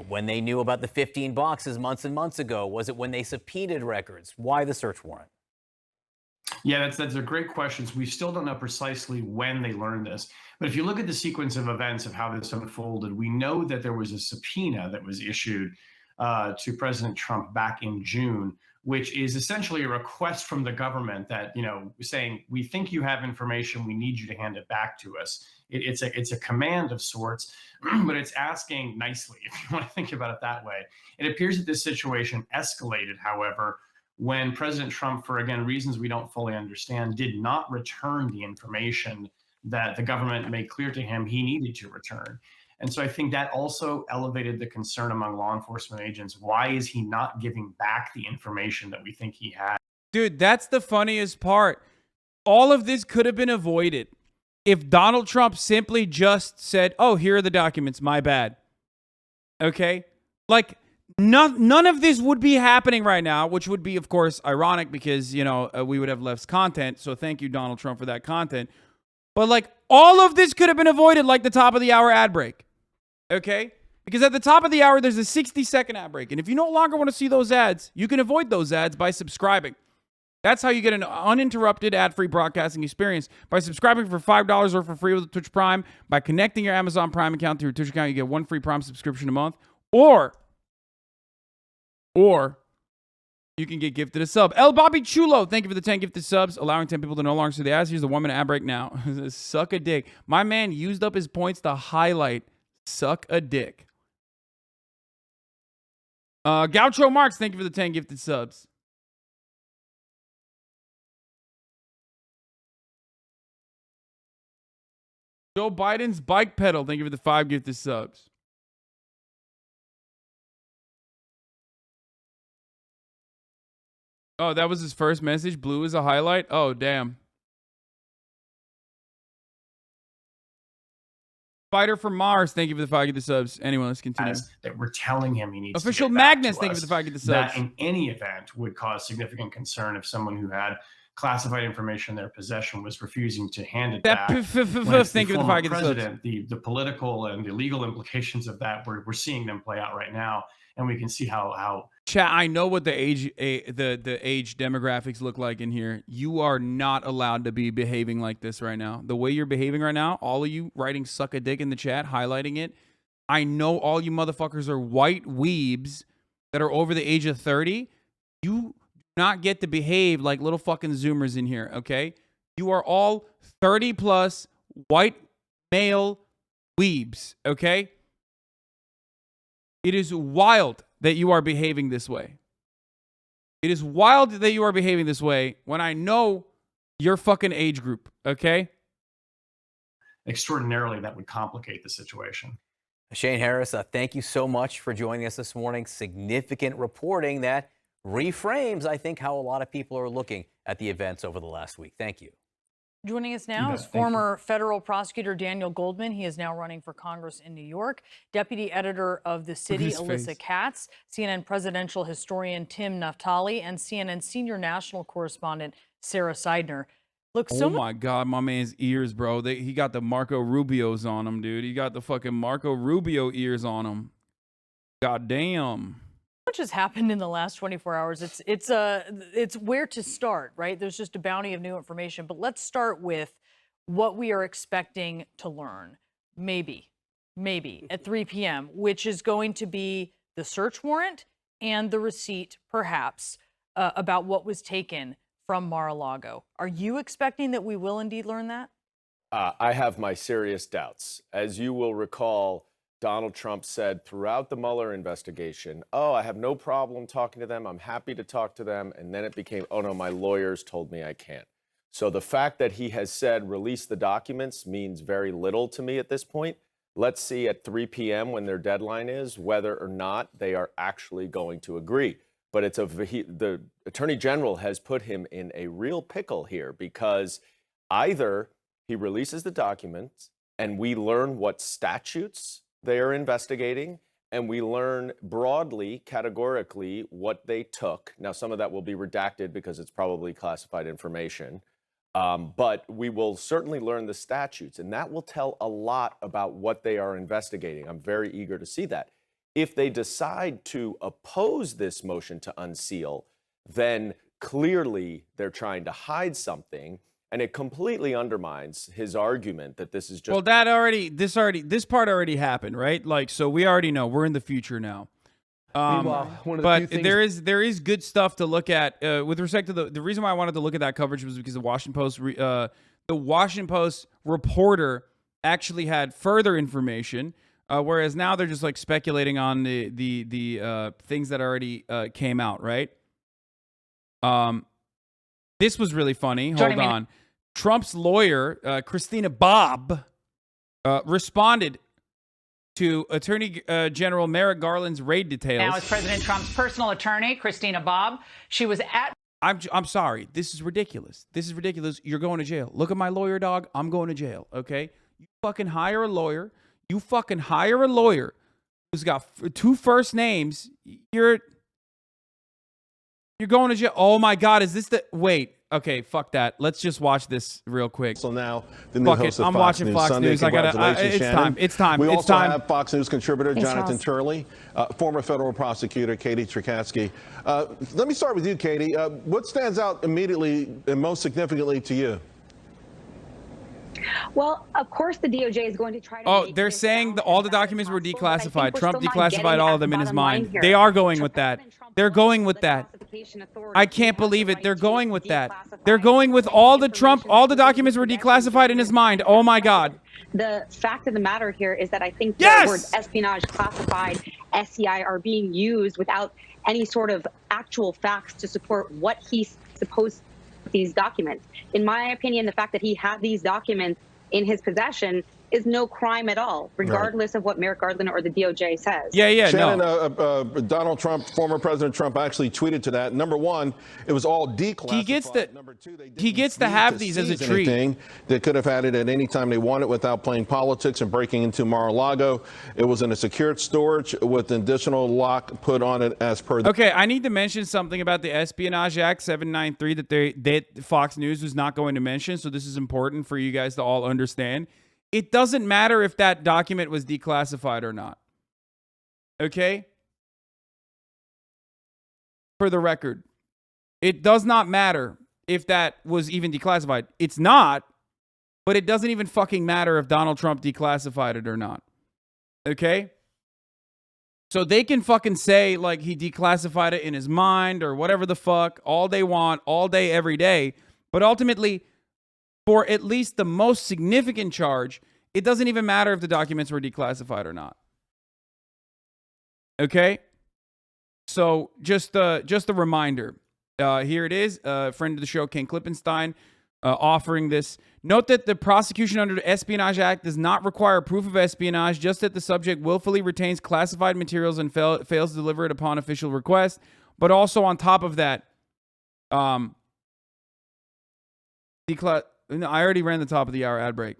when they knew about the 15 boxes months and months ago? Was it when they subpoenaed records? Why the search warrant? Yeah, that's a great question. We still don't know precisely when they learned this. But if you look at the sequence of events of how this unfolded, we know that there was a subpoena that was issued to President Trump back in June, which is essentially a request from the government that, saying, we think you have information, we need you to hand it back to us. It's a command of sorts, but it's asking nicely, if you want to think about it that way. It appears that this situation escalated, however, when President Trump, for, again, reasons we don't fully understand, did not return the information that the government made clear to him he needed to return. And so I think that also elevated the concern among law enforcement agents. Why is he not giving back the information that we think he had? Dude, that's the funniest part. All of this could have been avoided if Donald Trump simply just said, oh, here are the documents, my bad. Okay? Like, none of this would be happening right now, which would be, of course, ironic because, we would have less content. So thank you, Donald Trump, for that content. But, like, all of this could have been avoided like the top of the hour ad break. Okay? Because at the top of the hour, there's a 60-second ad break. And if you no longer want to see those ads, you can avoid those ads by subscribing. That's how you get an uninterrupted ad-free broadcasting experience. By subscribing for $5 or for free with Twitch Prime, by connecting your Amazon Prime account to your Twitch account, you get one free Prime subscription a month. Or you can get gifted a sub. El Bobby Chulo, thank you for the 10 gifted subs, allowing 10 people to no longer see the ads. Here's the 1 minute ad break now. Suck a dick. My man used up his points to highlight suck a dick. Gaucho Marks, thank you for the 10 gifted subs. Joe Biden's bike pedal, thank you for the 5 gifted subs. Oh, that was his first message. Blue is a highlight. Oh, damn. Spider from Mars, thank you for the 5 gifted subs. Anyway, let's continue. That we're telling him he needs Official to get back Magnus, to thank you us, for the 5 gifted subs. that in any event would cause significant concern if someone who had classified information in their possession was refusing to hand it back. When it's Thank you for the 5 gifted subs. president, the political and the legal implications of that, we're seeing them play out right now, and we can see how Chat, I know what the age demographics look like in here. You are not allowed to be behaving like this right now. The way you're behaving right now, all of you writing suck a dick in the chat, highlighting it. I know all you motherfuckers are white weebs that are over the age of 30. You do not get to behave like little fucking Zoomers in here, okay? You are all 30 plus white male weebs, okay? It is wild that you are behaving this way. It is wild that you are behaving this way when I know your fucking age group, okay? extraordinarily that would complicate the situation. Shane Harris, thank you so much for joining us this morning. Significant reporting that reframes, I think, how a lot of people are looking at the events over the last week. Thank you. Joining us now is former federal prosecutor Daniel Goldman. He is now running for Congress in New York. Deputy editor of The City, Alyssa Katz. CNN presidential historian Tim Naftali. And CNN senior national correspondent Sarah Seidner. Look, oh my God, my man's ears, bro. He got the Marco Rubio's on him, dude. He got the fucking Marco Rubio ears on him. God damn. Much has happened in the last 24 hours. It's where to start, right? There's just a bounty of new information. But let's start with what we are expecting to learn. Maybe at 3 p.m., which is going to be the search warrant and the receipt, perhaps, about what was taken from Mar-a-Lago. Are you expecting that we will indeed learn that? I have my serious doubts. As you will recall, Donald Trump said throughout the Mueller investigation, oh, I have no problem talking to them. I'm happy to talk to them. And then it became, oh, no, my lawyers told me I can't. So the fact that he has said release the documents means very little to me at this point. Let's see at 3 p.m. when their deadline is whether or not they are actually going to agree. But the Attorney General has put him in a real pickle here, because either he releases the documents and we learn what statutes they are investigating, and we learn broadly, categorically, what they took. Now, some of that will be redacted because it's probably classified information. But we will certainly learn the statutes, and that will tell a lot about what they are investigating. I'm very eager to see that. If they decide to oppose this motion to unseal, then clearly they're trying to hide something, and it completely undermines his argument that this is just... Well, this part already happened, right? Like, so we already know. We're in the future now. Meanwhile, one of the but few things... there is good stuff to look at with respect to the reason why I wanted to look at that coverage was because the Washington Post reporter actually had further information, whereas now they're just like speculating on the things that already came out, right? This was really funny. Hold on. Trump's lawyer, Christina Bobb, responded to Attorney General Merrick Garland's raid details. Now, as President Trump's personal attorney, Christina Bobb, she was at... I'm sorry. This is ridiculous. This is ridiculous. You're going to jail. Look at my lawyer, dog. I'm going to jail, okay? You fucking hire a lawyer. You fucking hire a lawyer who's got 2 first names. You're going to jail. Oh, my God. Is this the... Wait. Okay, fuck that. Let's just watch this real quick. So now, the new host of I'm Fox watching News Fox Sunday. News. I gotta. Congratulations, It's Shannon. time. It's time. We it's also time. have Fox News contributor Thanks, Jonathan Charles. Turley, former federal prosecutor Katie Cherkatsky. Let me start with you, Katie. What stands out immediately and most significantly to you? Well, of course, the DOJ is going to try to. Oh, they're saying all the documents were declassified. Trump declassified all of them in his mind. They are going with that. They're going with that. I can't believe it. They're going with that. They're going with all the documents were declassified in his mind. Oh my God. The fact of the matter here is that I think Yes! the words espionage, classified, SCI are being used without any sort of actual facts to support what he's supposed to with these documents. In my opinion, the fact that he had these documents in his possession is no crime at all, regardless of what Merrick Garland or the DOJ says. Yeah, Shannon, Donald Trump, former President Trump, actually tweeted to that. Number one, it was all declassified. Number two, he gets to have these as a treat. They could have had it at any time they wanted without playing politics and breaking into Mar-a-Lago. It was in a secured storage with an additional lock put on it as per the... Okay, I need to mention something about the Espionage Act 793 that Fox News was not going to mention, so this is important for you guys to all understand. It doesn't matter if that document was declassified or not. Okay? For the record, it does not matter if that was even declassified. It's not, but it doesn't even fucking matter if Donald Trump declassified it or not. Okay? So they can fucking say like he declassified it in his mind or whatever the fuck all they want, all day, every day. But ultimately, for at least the most significant charge, it doesn't even matter if the documents were declassified or not. Okay? So just a reminder. Here it is. Friend of the show, Ken Klippenstein, offering this. Note that the prosecution under the Espionage Act does not require proof of espionage, just that the subject willfully retains classified materials and fails to deliver it upon official request. But also on top of that, no, I already ran the top of the hour ad break.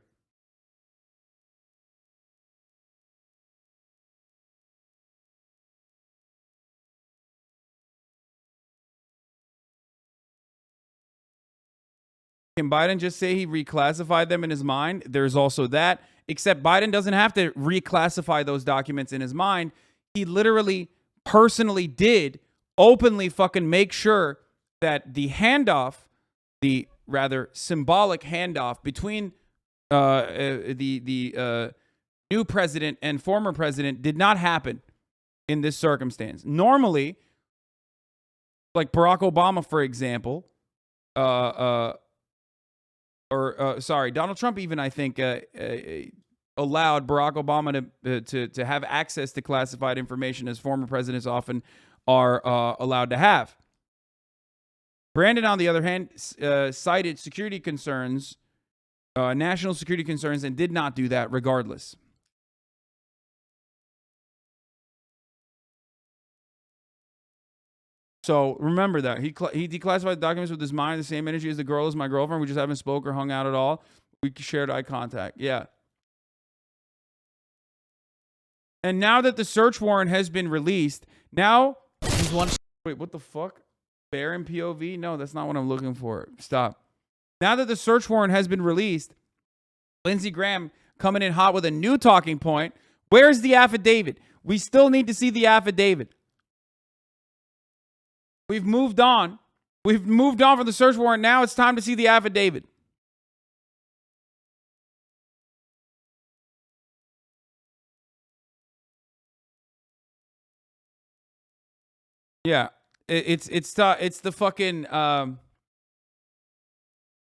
Can Biden just say he reclassified them in his mind? There's also that. Except Biden doesn't have to reclassify those documents in his mind. He literally, personally did openly fucking make sure that the handoff, the rather symbolic handoff between the new president and former president did not happen in this circumstance. Normally, like Barack Obama, for example, Donald Trump even, I think, allowed Barack Obama to have access to classified information, as former presidents often are allowed to have. Brandon, on the other hand, cited security concerns, national security concerns, and did not do that regardless. So remember that. He declassified the documents with his mind, the same energy as the girl is my girlfriend. We just haven't spoke or hung out at all. We shared eye contact. Yeah. And now that the search warrant has been released, now he's one. Wait, what the fuck? Baron POV? No, that's not what I'm looking for. Stop. Now that the search warrant has been released, Lindsey Graham coming in hot with a new talking point. Where's the affidavit? We still need to see the affidavit. We've moved on. We've moved on from the search warrant. Now it's time to see the affidavit. Yeah, it's the fucking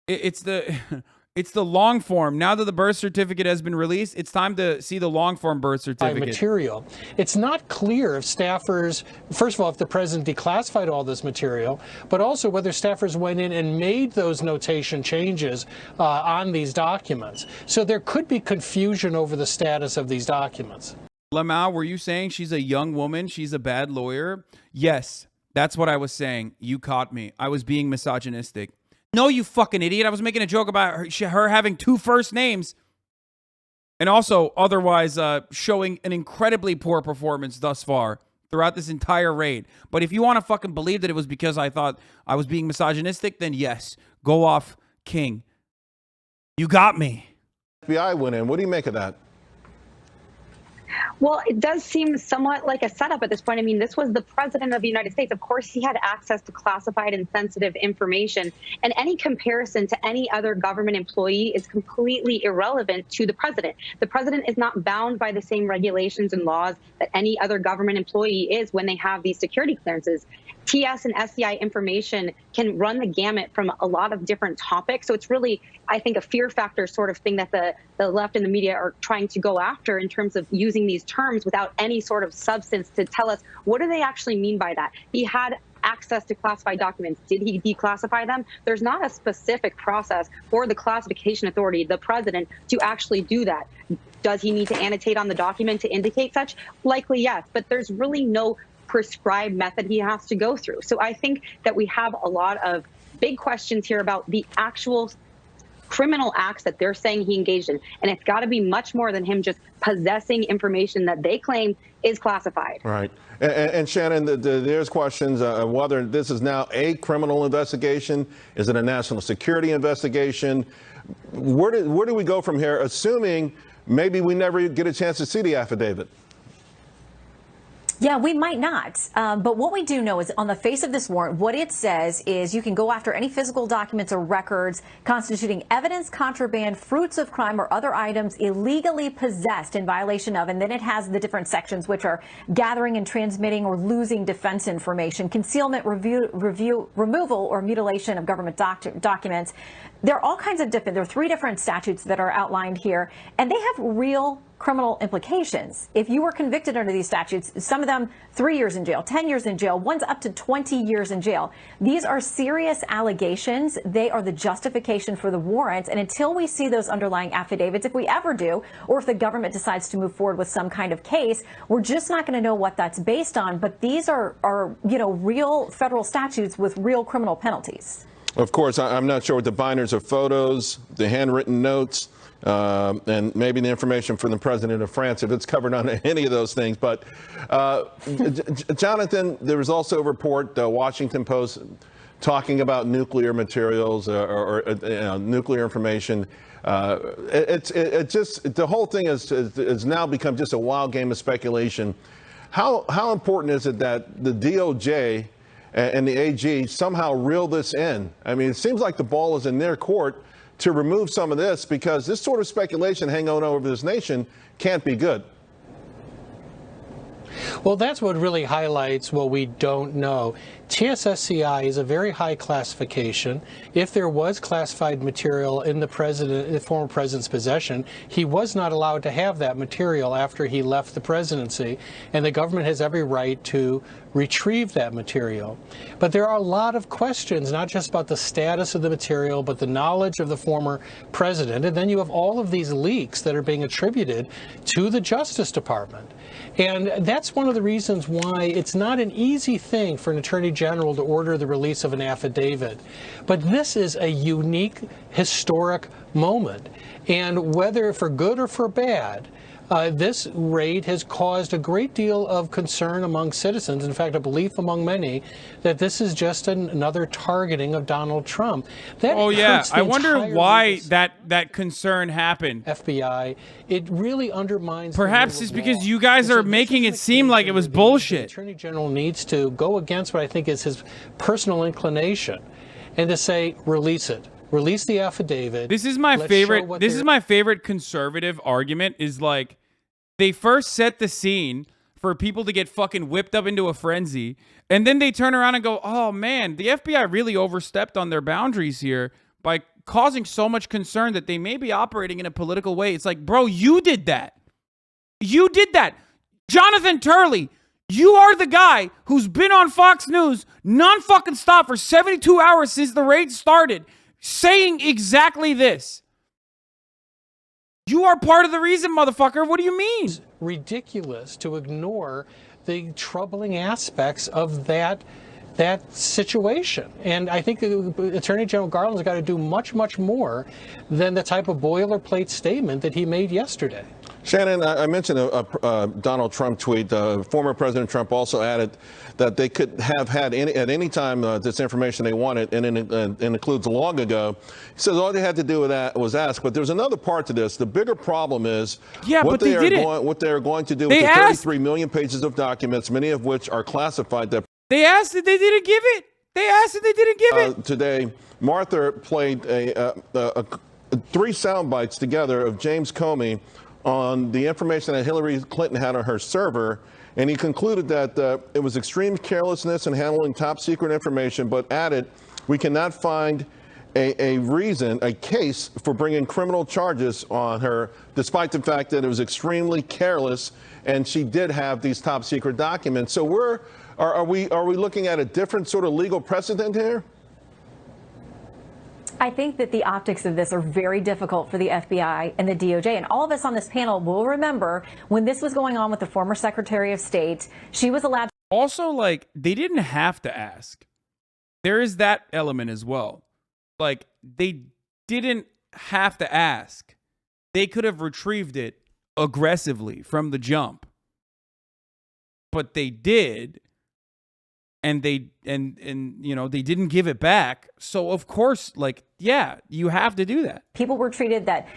it's the long form. Now that the birth certificate has been released, it's time to see the long form birth certificate. Material. It's not clear if staffers, first of all, if the president declassified all this material, but also whether staffers went in and made those notation changes on these documents. So there could be confusion over the status of these documents. Lamau, were you saying she's a young woman? She's a bad lawyer? Yes, that's what I was saying. You caught me. I was being misogynistic. No, you fucking idiot. I was making a joke about her having 2 first names. And also, otherwise, showing an incredibly poor performance thus far throughout this entire raid. But if you want to fucking believe that it was because I thought I was being misogynistic, then yes, go off, King. You got me. FBI went in. What do you make of that? Well, it does seem somewhat like a setup at this point. I mean, this was the president of the United States. Of course, he had access to classified and sensitive information. And any comparison to any other government employee is completely irrelevant to the president. The president is not bound by the same regulations and laws that any other government employee is when they have these security clearances. TS and SCI information can run the gamut from a lot of different topics. So it's really, I think, a fear factor sort of thing that the left and the media are trying to go after in terms of using these terms without any sort of substance to tell us what do they actually mean by that. He had access to classified documents. Did he declassify them? There's not a specific process for the classification authority, the president, to actually do that. Does he need to annotate on the document to indicate such? Likely, yes, but there's really no prescribed method he has to go through. So I think that we have a lot of big questions here about the actual criminal acts that they're saying he engaged in. And it's got to be much more than him just possessing information that they claim is classified. Right. And Shannon, there's questions whether this is now a criminal investigation. Is it a national security investigation? Where do we go from here, assuming maybe we never get a chance to see the affidavit? Yeah, we might not. But what we do know is on the face of this warrant, what it says is you can go after any physical documents or records constituting evidence, contraband, fruits of crime, or other items illegally possessed in violation of, and then it has the different sections, which are gathering and transmitting or losing defense information, concealment, removal, or mutilation of government documents. There are all kinds of there are 3 different statutes that are outlined here, and they have real criminal implications. If you were convicted under these statutes, some of them 3 years in jail, 10 years in jail, one's up to 20 years in jail. These are serious allegations. They are the justification for the warrant. And until we see those underlying affidavits, if we ever do, or if the government decides to move forward with some kind of case, we're just not going to know what that's based on. But these are real federal statutes with real criminal penalties. Of course, I'm not sure what the binders of photos, the handwritten notes, and maybe the information from the president of France, if it's covered on any of those things. But Jonathan, there was also a report, the Washington Post, talking about nuclear materials or nuclear information. The whole thing has now become just a wild game of speculation. How important is it that the DOJ and the AG somehow reel this in? I mean, it seems like the ball is in their court to remove some of this, because this sort of speculation hanging over this nation can't be good. Well, that's what really highlights what we don't know. TSSCI is a very high classification. If there was classified material in the former president's possession, he was not allowed to have that material after he left the presidency, and the government has every right to retrieve that material. But there are a lot of questions, not just about the status of the material, but the knowledge of the former president. And then you have all of these leaks that are being attributed to the Justice Department. And that's one one of the reasons why it's not an easy thing for an attorney general to order the release of an affidavit. But this is a unique, historic moment. And whether for good or for bad, this raid has caused a great deal of concern among citizens, in fact, a belief among many, that this is just another targeting of Donald Trump. That oh, yeah. hurts the I wonder entire why that concern happened. FBI. It really undermines Perhaps it's because you guys are making it seem like it was the bullshit. Attorney General needs to go against what I think is his personal inclination and to say, release it. Release the affidavit. This is my favorite. This is my favorite conservative argument is like they first set the scene for people to get fucking whipped up into a frenzy. And then they turn around and go, oh man, the FBI really overstepped on their boundaries here by causing so much concern that they may be operating in a political way. It's like, bro, you did that. You did that. Jonathan Turley, you are the guy who's been on Fox News non-fucking stop for 72 hours since the raid started, saying exactly this. You are part of the reason, motherfucker. What do you mean? It's ridiculous to ignore the troubling aspects of that situation. And I think Attorney General Garland's got to do much, much more than the type of boilerplate statement that he made yesterday. Shannon, I mentioned a Donald Trump tweet. Former President Trump also added that they could have had at any time this information they wanted, and it includes long ago. He says all they had to do with that was ask. But there's another part to this. The bigger problem is what they are going to do with the 33 million pages of documents, many of which are classified. That they asked that they didn't give it. They asked that they didn't give it. Today, Martha played three sound bites together of James Comey on the information that Hillary Clinton had on her server, and he concluded that it was extreme carelessness in handling top secret information, but added, we cannot find a case for bringing criminal charges on her, despite the fact that it was extremely careless and she did have these top secret documents. So are we looking at a different sort of legal precedent here? I think that the optics of this are very difficult for the FBI and the DOJ. And all of us on this panel will remember when this was going on with the former Secretary of State, she was allowed. Also, like, they didn't have to ask. There is that element as well. Like, they didn't have to ask. They could have retrieved it aggressively from the jump. But they did. And they you know, they didn't give it back. So of course, like, yeah, you have to do that. People were treated that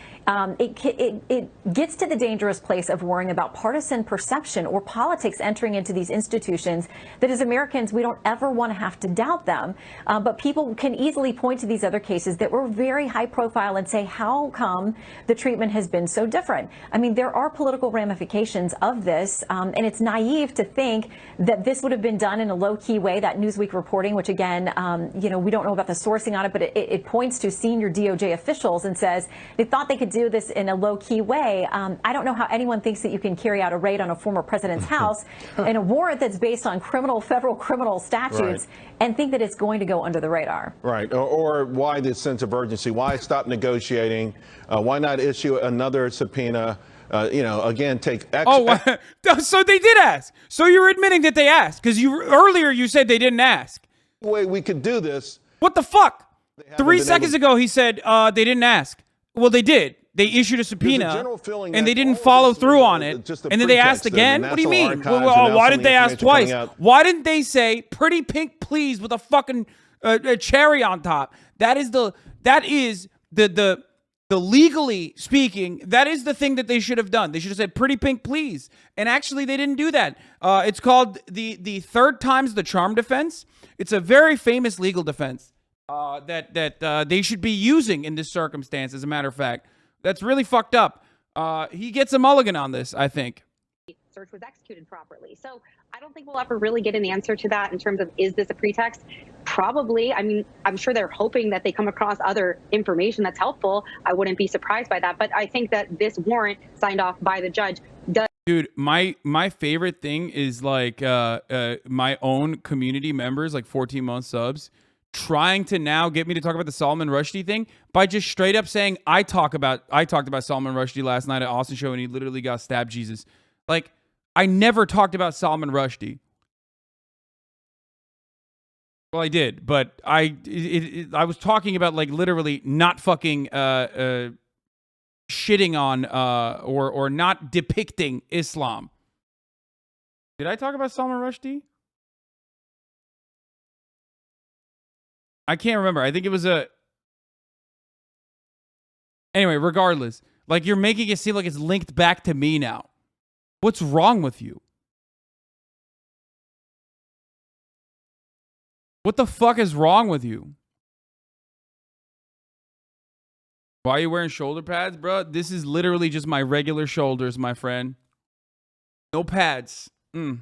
it gets to the dangerous place of worrying about partisan perception or politics entering into these institutions that as Americans, we don't ever want to have to doubt them. But people can easily point to these other cases that were very high profile and say, how come the treatment has been so different? I mean, there are political ramifications of this, and it's naive to think that this would have been done in a low-key way. That Newsweek reporting, which again, you know, we don't know about the sourcing on it, but it points to senior DOJ officials and says they thought they could do this in a low-key way. I don't know how anyone thinks that you can carry out a raid on a former president's house in a warrant that's based on federal criminal statutes and think that it's going to go under the radar. Right. Or why this sense of urgency? Why stop negotiating? Why not issue another subpoena? You know, again, take so they did ask. So you're admitting that they asked because earlier you said they didn't ask. The way we could do this. What the fuck? 3 seconds ago he said they didn't ask. Well, they did. They issued a subpoena and they didn't follow through on it. And then they asked again. What do you mean? Well, why didn't they ask twice? Why didn't they say pretty pink please with a fucking a cherry on top? That is the legally speaking, that is the thing that they should have done. They should have said pretty pink please. And actually they didn't do that. It's called the third time's the charm defense. It's a very famous legal defense that they should be using in this circumstance, as a matter of fact. That's really fucked up. He gets a mulligan on this, I think. Search was executed properly. So I don't think we'll ever really get an answer to that in terms of, is this a pretext? Probably. I mean, I'm sure they're hoping that they come across other information that's helpful. I wouldn't be surprised by that. But I think that this warrant signed off by the judge does. Dude, my favorite thing is like my own community members, like 14-month subs, trying to now get me to talk about the Salman Rushdie thing by just straight up saying I talked about Salman Rushdie last night at Austin show and he literally got stabbed Jesus. Like, I never talked about Salman Rushdie. Well, I did, but I was talking about like literally not fucking shitting on or not depicting Islam. Did I talk about Salman Rushdie? I can't remember. I think it was Anyway, regardless, like you're making it seem like it's linked back to me now. What's wrong with you? What the fuck is wrong with you? Why are you wearing shoulder pads, bro? This is literally just my regular shoulders, my friend. No pads. No,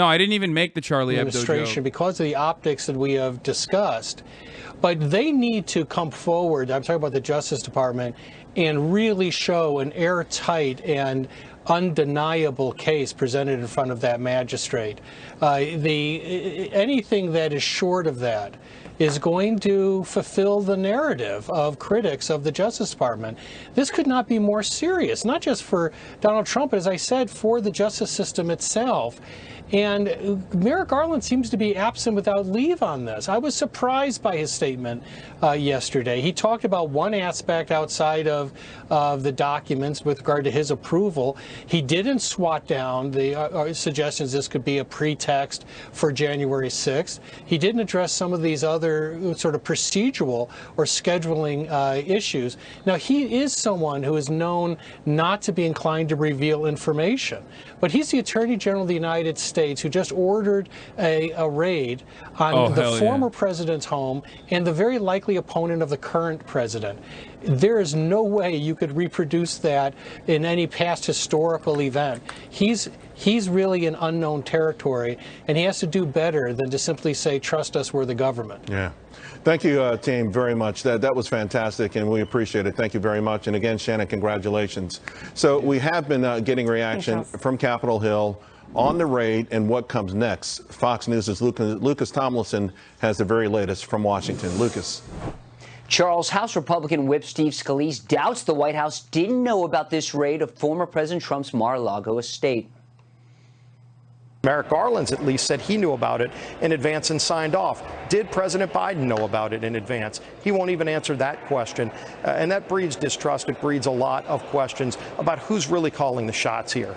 I didn't even make the Charlie Hebdo Administration joke. because of the optics that we have discussed. But they need to come forward, I'm talking about the Justice Department, and really show an airtight and undeniable case presented in front of that magistrate. Anything that is short of that is going to fulfill the narrative of critics of the Justice Department. This could not be more serious, not just for Donald Trump, but as I said, for the justice system itself. And Merrick Garland seems to be absent without leave on this. I was surprised by his statement yesterday. He talked about one aspect outside of the documents with regard to his approval. He didn't swat down the suggestions this could be a pretext for January 6th. He didn't address some of these other sort of procedural or scheduling issues. Now, he is someone who is known not to be inclined to reveal information, but he's the Attorney General of the United States who just ordered a raid on the former president's home and the very likely opponent of the current president. There is no way you could reproduce that in any past historical event. He's really in unknown territory, and he has to do better than to simply say, trust us, we're the government. Yeah. Thank you, team, very much. That was fantastic, and we appreciate it. Thank you very much. And again, Shannon, congratulations. So we have been getting reaction from Capitol Hill on the raid and what comes next. Fox News' Lucas Tomlinson has the very latest from Washington. Lucas. Charles, House Republican Whip Steve Scalise doubts the White House didn't know about this raid of former President Trump's Mar-a-Lago estate. Merrick Garland at least said he knew about it in advance and signed off. Did President Biden know about it in advance? He won't even answer that question. And that breeds distrust. It breeds a lot of questions about who's really calling the shots here.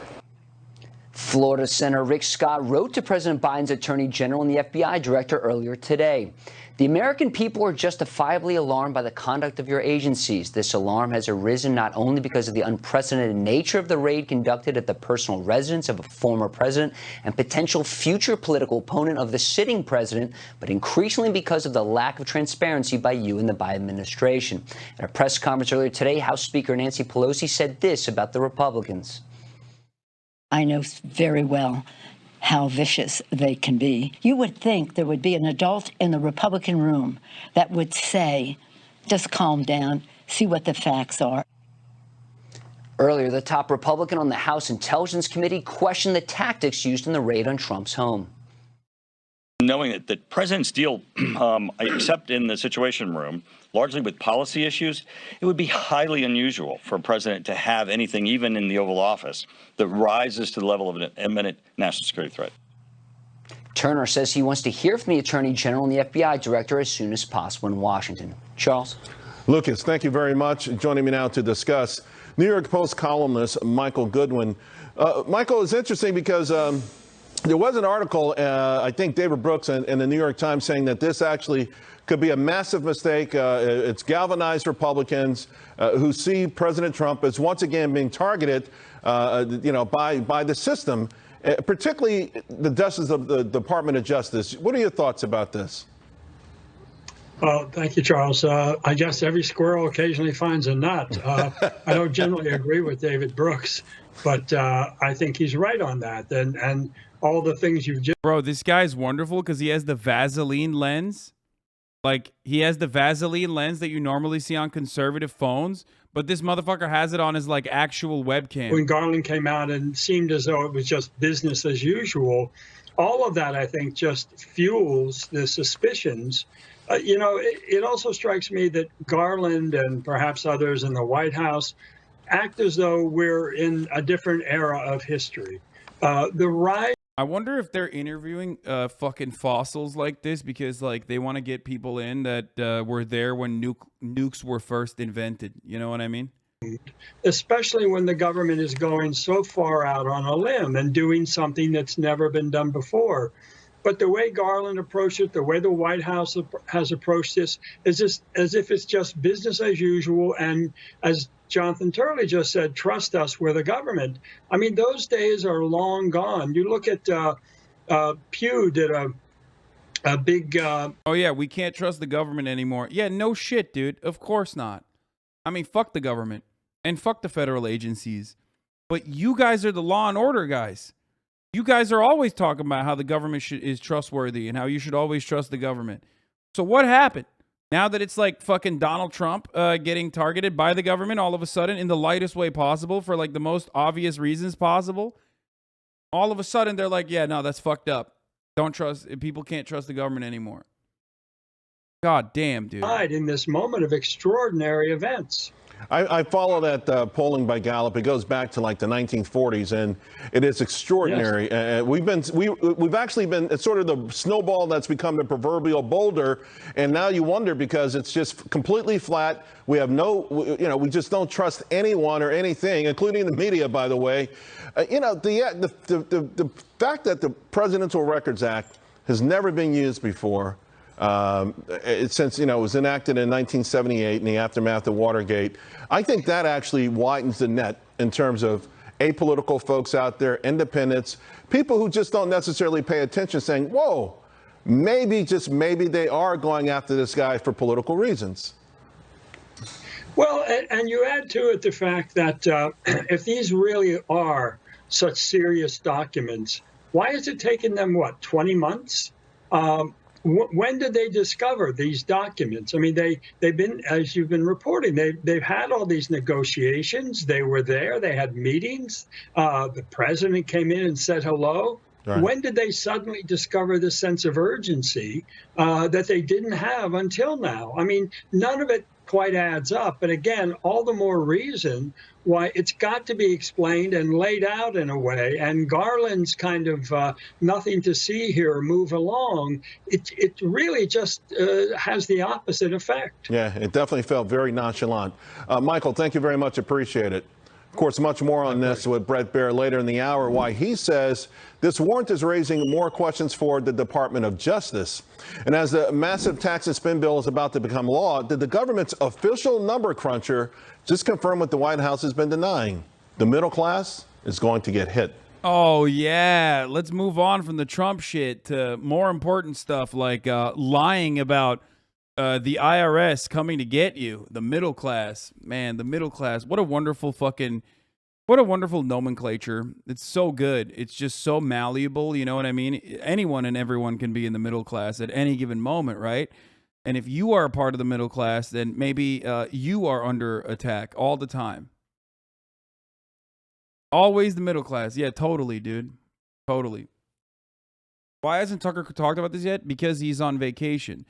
Florida Senator Rick Scott wrote to President Biden's Attorney General and the FBI director earlier today. The American people are justifiably alarmed by the conduct of your agencies. This alarm has arisen not only because of the unprecedented nature of the raid conducted at the personal residence of a former president and potential future political opponent of the sitting president, but increasingly because of the lack of transparency by you and the Biden administration. At a press conference earlier today, House Speaker Nancy Pelosi said this about the Republicans. I know very well how vicious they can be. You would think there would be an adult in the Republican room that would say, just calm down, see what the facts are. Earlier, the top Republican on the House Intelligence Committee questioned the tactics used in the raid on Trump's home. Knowing that presidents deal, except in the Situation Room, largely with policy issues, it would be highly unusual for a president to have anything, even in the Oval Office, that rises to the level of an imminent national security threat. Turner says he wants to hear from the Attorney General and the FBI director as soon as possible in Washington. Charles? Lucas, thank you very much. Joining me now to discuss, New York Post columnist Michael Goodwin. Michael, it's interesting because there was an article, I think David Brooks in the New York Times, saying that this actually could be a massive mistake. It's galvanized Republicans who see President Trump as once again being targeted, by the system, particularly the justice of the Department of Justice. What are your thoughts about this? Well, thank you, Charles. I guess every squirrel occasionally finds a nut. I don't generally agree with David Brooks, but I think he's right on that. And all the things you've just... Bro, this guy's wonderful because he has the Vaseline lens. Like, he has the Vaseline lens that you normally see on conservative phones, but this motherfucker has it on his, like, actual webcam. When Garland came out and seemed as though it was just business as usual, all of that, I think, just fuels the suspicions. It also strikes me that Garland and perhaps others in the White House act as though we're in a different era of history. The rise. I wonder if they're interviewing fucking fossils like this because like they want to get people in that were there when nukes were first invented. You know what I mean? Especially when the government is going so far out on a limb and doing something that's never been done before. But the way Garland approached it, the way the White House has approached this, is just as if it's just business as usual. And as Jonathan Turley just said, trust us, we're the government. I mean, those days are long gone. You look at Pew did a big. Oh yeah, we can't trust the government anymore. Yeah, no shit, dude. Of course not. I mean, fuck the government and fuck the federal agencies. But you guys are the law and order guys. You guys are always talking about how the government is trustworthy and how you should always trust the government. So what happened? Now that it's like fucking Donald Trump getting targeted by the government all of a sudden in the lightest way possible for like the most obvious reasons possible, all of a sudden they're like, yeah, no, that's fucked up. Don't trust, people can't trust the government anymore. God damn, dude. In this moment of extraordinary events. I follow that polling by Gallup. It goes back to like the 1940s, and it is extraordinary. Yes. We've actually been, it's sort of the snowball that's become the proverbial boulder, and now you wonder because it's just completely flat. We have we just don't trust anyone or anything, including the media, by the way. The fact that the Presidential Records Act has never been used before. Since it was enacted in 1978 in the aftermath of Watergate, I think that actually widens the net in terms of apolitical folks out there, independents, people who just don't necessarily pay attention, saying, "Whoa, maybe just maybe they are going after this guy for political reasons." Well, and you add to it the fact that if these really are such serious documents, why is it taking them 20 months? When did they discover these documents? I mean, they've been, as you've been reporting, they've had all these negotiations. They were there. They had meetings. The president came in and said hello. Right. When did they suddenly discover this sense of urgency that they didn't have until now? I mean, none of it quite adds up. But again, all the more reason why it's got to be explained and laid out in a way. And Garland's kind of nothing to see here, move along. It really just has the opposite effect. Yeah, it definitely felt very nonchalant. Michael, thank you very much. Appreciate it. Of course, much more on this with Brett Baer later in the hour, why he says this warrant is raising more questions for the Department of Justice. And as the massive tax and spend bill is about to become law, did the government's official number cruncher just confirm what the White House has been denying? The middle class is going to get hit. Oh, yeah. Let's move on from the Trump shit to more important stuff like lying about the IRS coming to get you. The middle class, man, the middle class. What a wonderful nomenclature. It's so good. It's just so malleable. You know what I mean? Anyone and everyone can be in the middle class at any given moment, right? And if you are a part of the middle class, then maybe you are under attack all the time. Always the middle class. Yeah, totally, dude. Totally. Why hasn't Tucker talked about this yet? Because he's on vacation.